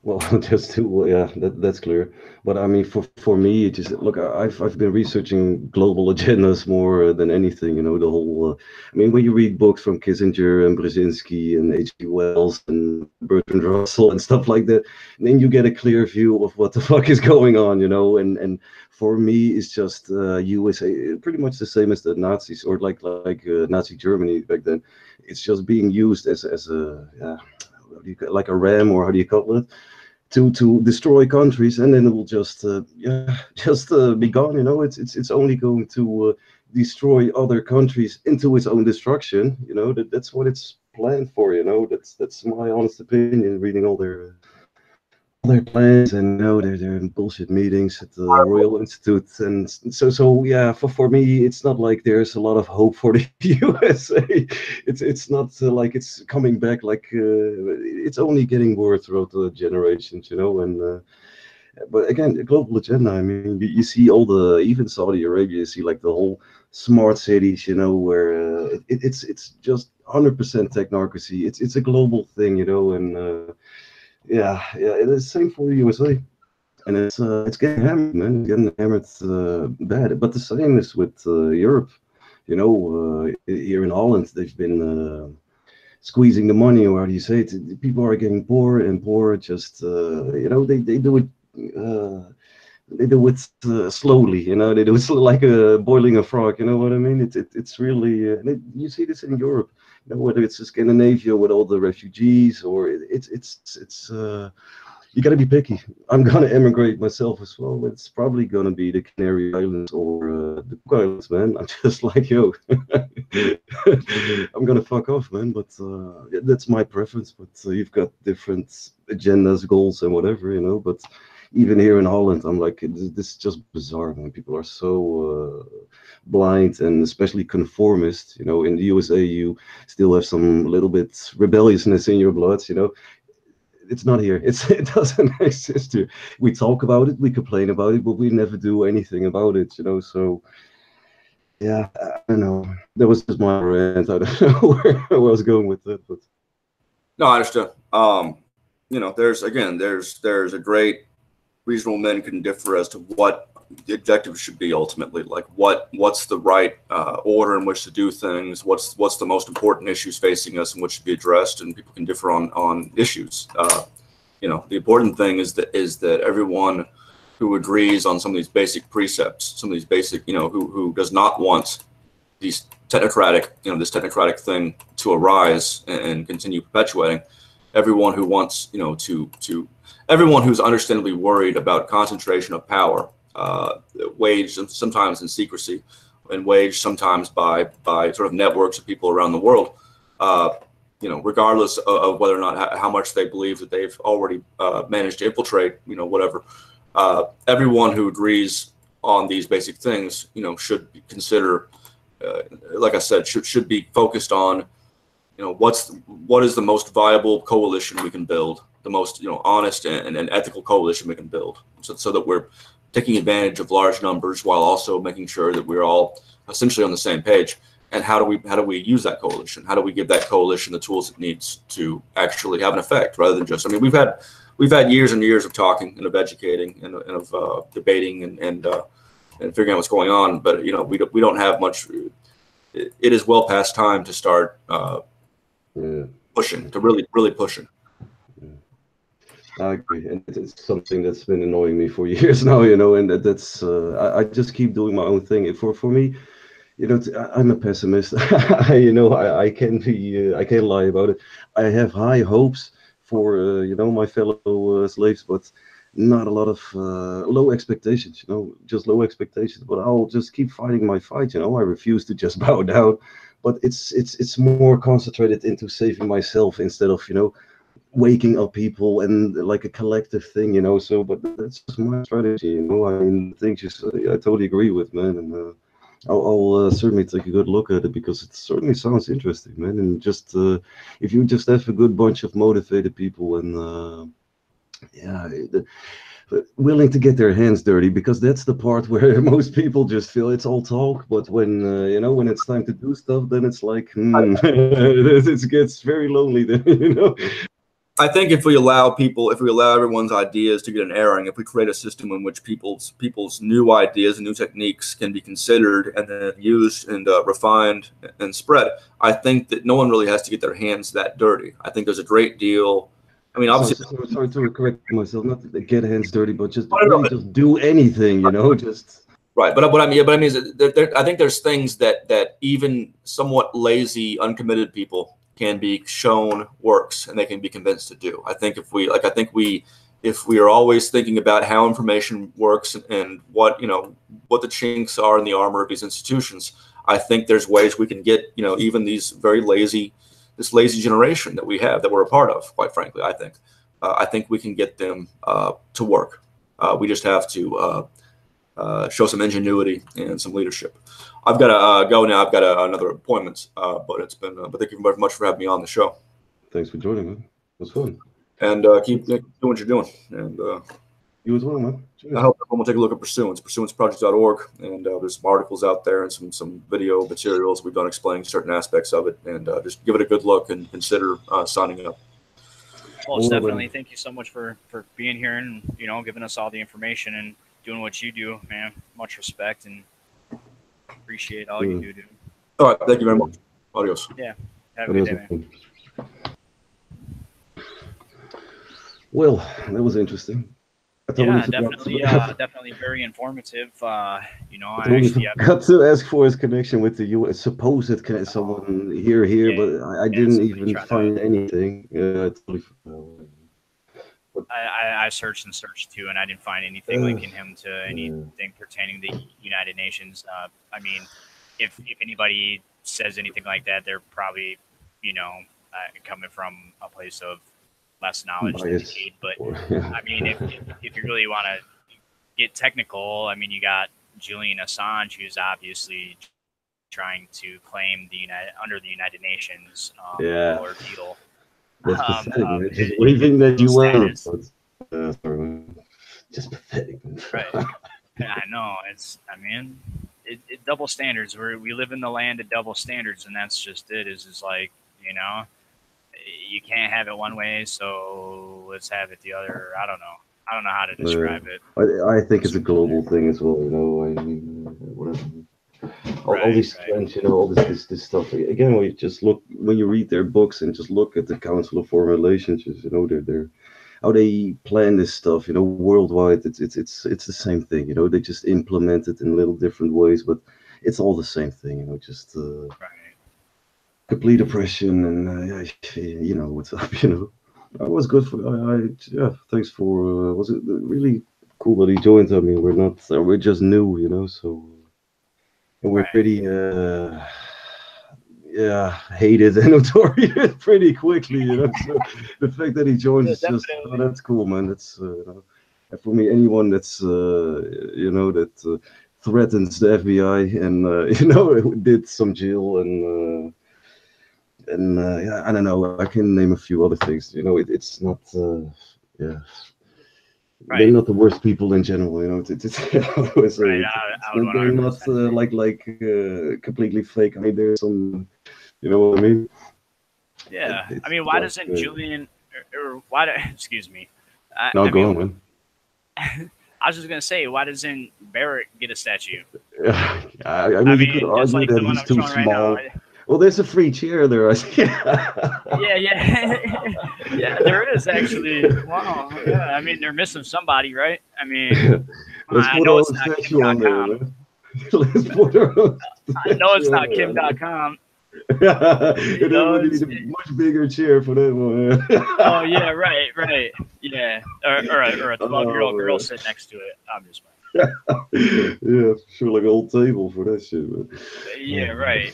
S3: Well, just to that's clear. But I mean, for me, it just look. I've been researching global agendas more than anything. You know, the whole. I mean, when you read books from Kissinger and Brzezinski and H.G. Wells and Bertrand Russell and stuff like that, then you get a clear view of what the fuck is going on. You know, and for me, it's just USA, pretty much the same as the Nazis, or like Nazi Germany back then. It's just being used as a like a ram, or how do you call it, to destroy countries, and then it will just be gone. You know, it's only going to destroy other countries into its own destruction. You know, that's what it's planned for. You know, that's my honest opinion, reading all their plans, and you know, they're in bullshit meetings at the Royal Institute. And so yeah, for me, it's not like there's a lot of hope for the USA. It's not like it's coming back. Like it's only getting worse throughout the generations, you know. And but again, the global agenda, I mean, you see all the, even Saudi Arabia, you see like the whole smart cities, you know, where it's just 100% technocracy. It's a global thing, you know. And yeah, it is same for the USA, and it's getting hammered, man. It's getting hammered bad. But the same is with Europe. You know, here in Holland, they've been squeezing the money, or how do you say it? People are getting poorer and poorer. Just you know, they do it. They do it slowly, you know. They do it like boiling a frog. You know what I mean? It's really you see this in Europe. You know, whether it's Scandinavia with all the refugees, or it's you got to be picky. I'm gonna emigrate myself as well. It's probably gonna be the Canary Islands or the Cook Islands, man. I'm just like, yo, I'm gonna fuck off, man. But that's my preference. But you've got different agendas, goals, and whatever, you know. But even here in Holland, I'm like, this is just bizarre, man. People are so blind and especially conformist. You know, in the USA, you still have some little bit rebelliousness in your blood, you know. It's not here. It doesn't exist here. We talk about it, we complain about it, but we never do anything about it, you know. So yeah, I don't know. That was just my rant. I don't know where I was going with it, but
S2: No, I understand. You know, there's a great reasonable men can differ as to what the objective should be ultimately. Like what's the right order in which to do things. What's the most important issues facing us and what should be addressed. And people can differ on issues. You know, the important thing is that everyone who agrees on some of these basic precepts, some of these basic, you know, who does not want these technocratic, you know, this technocratic thing to arise and continue perpetuating. Everyone who wants, you know, everyone who's understandably worried about concentration of power, waged sometimes in secrecy, and waged sometimes by sort of networks of people around the world. You know, regardless of whether or not how much they believe that they've already managed to infiltrate, you know, whatever. Everyone who agrees on these basic things, you know, should consider, like I said, should be focused on, you know, what is the most viable coalition we can build, the most, you know, honest and ethical coalition we can build, so that we're taking advantage of large numbers while also making sure that we're all essentially on the same page. And how do we use that coalition? How do we give that coalition the tools it needs to actually have an effect, rather than just, I mean, we've had years and years of talking and of educating and of debating and figuring out what's going on, but you know, we don't have much. It is well past time to start pushing, to really pushing.
S3: I agree, and it's something that's been annoying me for years now, you know, and that's I just keep doing my own thing. For me, you know, I'm a pessimist. You know, I can be, I can't lie about it. I have high hopes for, you know, my fellow slaves, but not a lot of low expectations, you know, just low expectations. But I'll just keep fighting my fight, you know. I refuse to just bow down. But it's more concentrated into saving myself instead of, you know, waking up people and like a collective thing, you know. So, but that's just my strategy, you know. I mean, things I totally agree with, man, and I'll certainly take a good look at it because it certainly sounds interesting, man. And just if you just have a good bunch of motivated people and yeah, willing to get their hands dirty, because that's the part where most people just feel it's all talk, but when you know, when it's time to do stuff, then it's like it gets very lonely then, you know.
S2: I think if we allow everyone's ideas to get an airing, if we create a system in which people's new ideas and new techniques can be considered and then used and refined and spread, I think that no one really has to get their hands that dirty. I think there's a great deal. I mean, obviously,
S3: sorry to correct myself, not to get hands dirty, but just really just do anything, you know, just.
S2: Right, but what I mean is that I think there's things that even somewhat lazy, uncommitted people can be shown works and they can be convinced to do. I think if we are always thinking about how information works and what, you know, what the chinks are in the armor of these institutions, I think there's ways we can get, you know, even this lazy generation that we have, that we're a part of, quite frankly. I think we can get them to work. We just have to show some ingenuity and some leadership. I've got to go now. I've got another appointment, but it's been. But thank you very much for having me on the show.
S3: Thanks for joining, man. It was fun.
S2: And keep doing what you're doing. And
S3: you as well, man.
S2: Cheers. I hope everyone will take a look at pursuanceproject.org, and there's some articles out there and some video materials we've done explaining certain aspects of it, and just give it a good look and consider signing up.
S1: Well, definitely. Thank you so much for being here and, you know, giving us all the information and doing what you do, man. Much respect and appreciate all you do, dude.
S2: All right, thank you very much. Adios.
S1: Yeah, have a good day, man.
S3: Well, that was interesting.
S1: Yeah, definitely very informative. You know, I actually
S3: got to ask for his connection with the U.S. Supposed someone here, but I didn't even find anything. I totally forgot. But
S1: I searched and searched too, and I didn't find anything linking him to anything pertaining to United Nations. I mean, if anybody says anything like that, they're probably, coming from a place of less knowledge than
S3: bias.
S1: need. But I mean, if you really want to get technical, I mean, you got Julian Assange, who's obviously trying to claim under the United Nations or deal.
S3: That's pathetic, man. Just waving that you were. Sorry. Just pathetic.
S1: Right. I know. I mean, it double standards. We live in the land of double standards, and that's just it. Is like, you can't have it one way, so let's have it the other. I don't know how to describe it.
S3: I think it's a global thing as well. I mean, whatever. All these trends, all this stuff. Again, when you read their books and just look at the Council of Foreign Relations, they're how they plan this stuff, worldwide. It's the same thing. They just implement it in little different ways, but it's all the same thing. Just complete oppression, and what's up. That was good thanks for. Was it really cool that he joined? I mean, we're just new, so. And we're pretty, hated and notorious pretty quickly, So the fact that he joined is just, that's cool, man. That's for me, anyone that's, that threatens the FBI and did some jail and I don't know. I can name a few other things. It's not,
S1: Right.
S3: They're not the worst people in general, they're not completely fake. I mean, there's some, you know what I mean?
S1: Yeah, I mean, why doesn't Julian, or why? Excuse me.
S3: Go on, man.
S1: I was just gonna say, why doesn't Barrett get a statue?
S3: I mean, you could argue that he's too small. Right. Well, there's a free chair there.
S1: Yeah, there is actually. Wow. Yeah, I mean, they're missing somebody, right? I mean, I know it's not Kim.com. I know it's not Kim.com.
S3: It would need a much bigger chair for that one.
S1: Oh yeah, right. Yeah, or a 12-year-old girl sitting next to it. I'm just.
S3: Yeah, sure, like an old table for that shit, man.
S1: Yeah, right.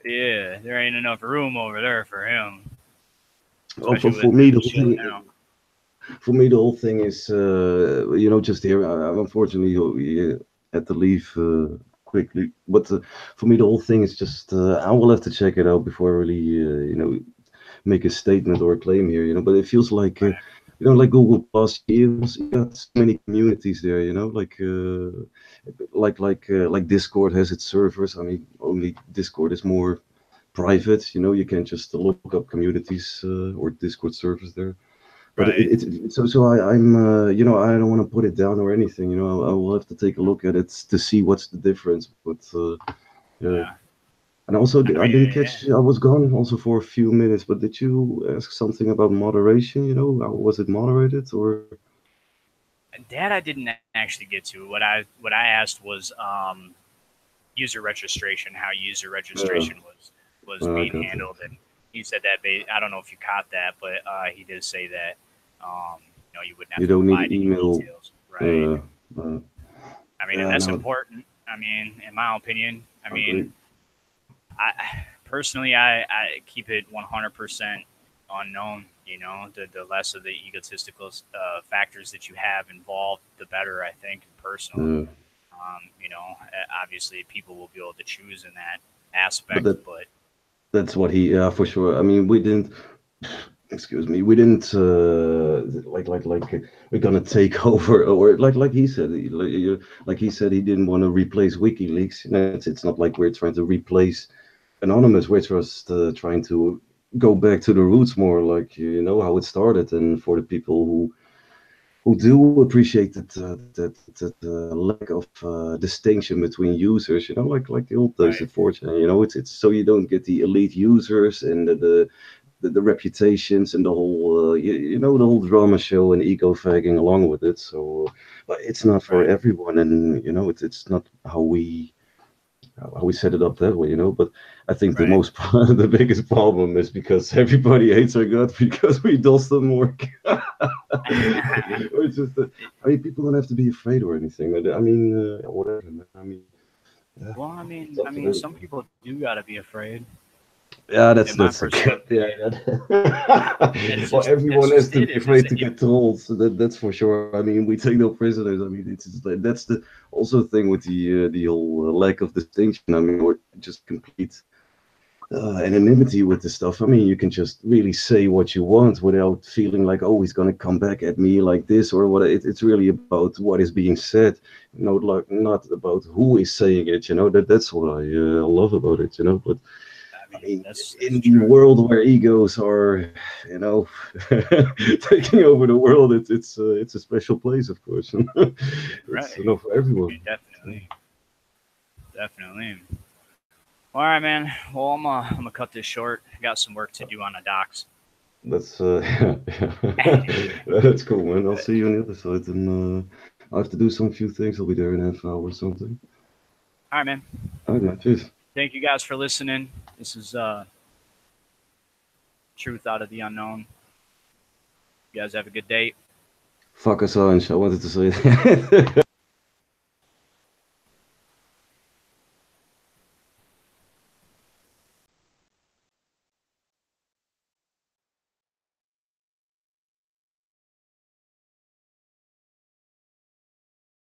S1: Yeah, there ain't enough room over there for him.
S3: For me, the whole thing is, just here. I'm unfortunately had to leave quickly, but for me, the whole thing is just. I will have to check it out before I really, make a statement or a claim here. But it feels like. Like Google Plus, you got so many communities there. Like Discord has its servers. I mean, only Discord is more private. You can't just look up communities or Discord servers there. But I'm I don't want to put it down or anything. I will have to take a look at it to see what's the difference. But yeah. And also, I didn't catch. I was gone also for a few minutes. But did you ask something about moderation? Was it moderated or?
S1: That I didn't actually get to. What I asked was user registration. How user registration was being handled, and he said that. I don't know if you caught that, but he did say that. You wouldn't have to provide any details, right? I mean, and that's important. I mean, in my opinion, I mean. I personally, I keep it 100% unknown. The less of the egotistical factors that you have involved, the better. I think personally. Obviously, people will be able to choose in that aspect, but
S3: that's what he, for sure. I mean, we didn't. Excuse me. We didn't like we're gonna take over or like he said. Like he said, he didn't want to replace WikiLeaks. It's not like we're trying to replace. Anonymous, we're just trying to go back to the roots more, like how it started, and for the people who do appreciate that lack of distinction between users, like the old days at 4chan, it's so you don't get the elite users and the reputations and the whole the whole drama show and ego fagging along with it. So, but it's not for everyone, and it's not how we. how we set it up that way, you know. But I think the
S1: Right.
S3: most the biggest problem is because everybody hates our God because we do some work. It's just that, I mean, people don't have to be afraid or anything. I mean, whatever. Man. I mean, yeah,
S1: Well,
S3: it's up to them.
S1: some people do gotta be afraid.
S3: Yeah,
S1: In my
S3: that's
S1: personal
S3: okay. Yeah,
S1: opinion,
S3: well, everyone has
S1: that's
S3: to
S1: just
S3: be
S1: it. Is
S3: afraid
S1: that
S3: to get trolled. So that's for sure. I mean, we take no prisoners. I mean, it's just like, that's the also thing with the whole lack of distinction. I mean, or just complete anonymity with the stuff. I mean, you can just really say what you want without feeling like, oh, he's gonna come back at me like this or what. It's really about what is being said, you know, like not about who is saying it. You know, that's what I love about it. You know, but
S1: I
S3: I
S1: mean,
S3: mean,
S1: that's
S3: in the
S1: true.
S3: world where egos are, you know, taking over the world, it's a special place, of course. It's
S1: Right.
S3: not for everyone.
S1: Definitely. Definitely. All right, man. Well, I'm gonna cut this short. I got some work to do on the docks.
S3: That's that's cool, man. I'll see you on the other side, and I have to do some few things. I'll be there in half an hour or something.
S1: All right, man.
S3: All right, man. Cheers.
S1: Thank you guys for listening. This is Truth Out of the Unknown. You guys have a good day.
S3: Fuck us, Orange. I wanted to say that.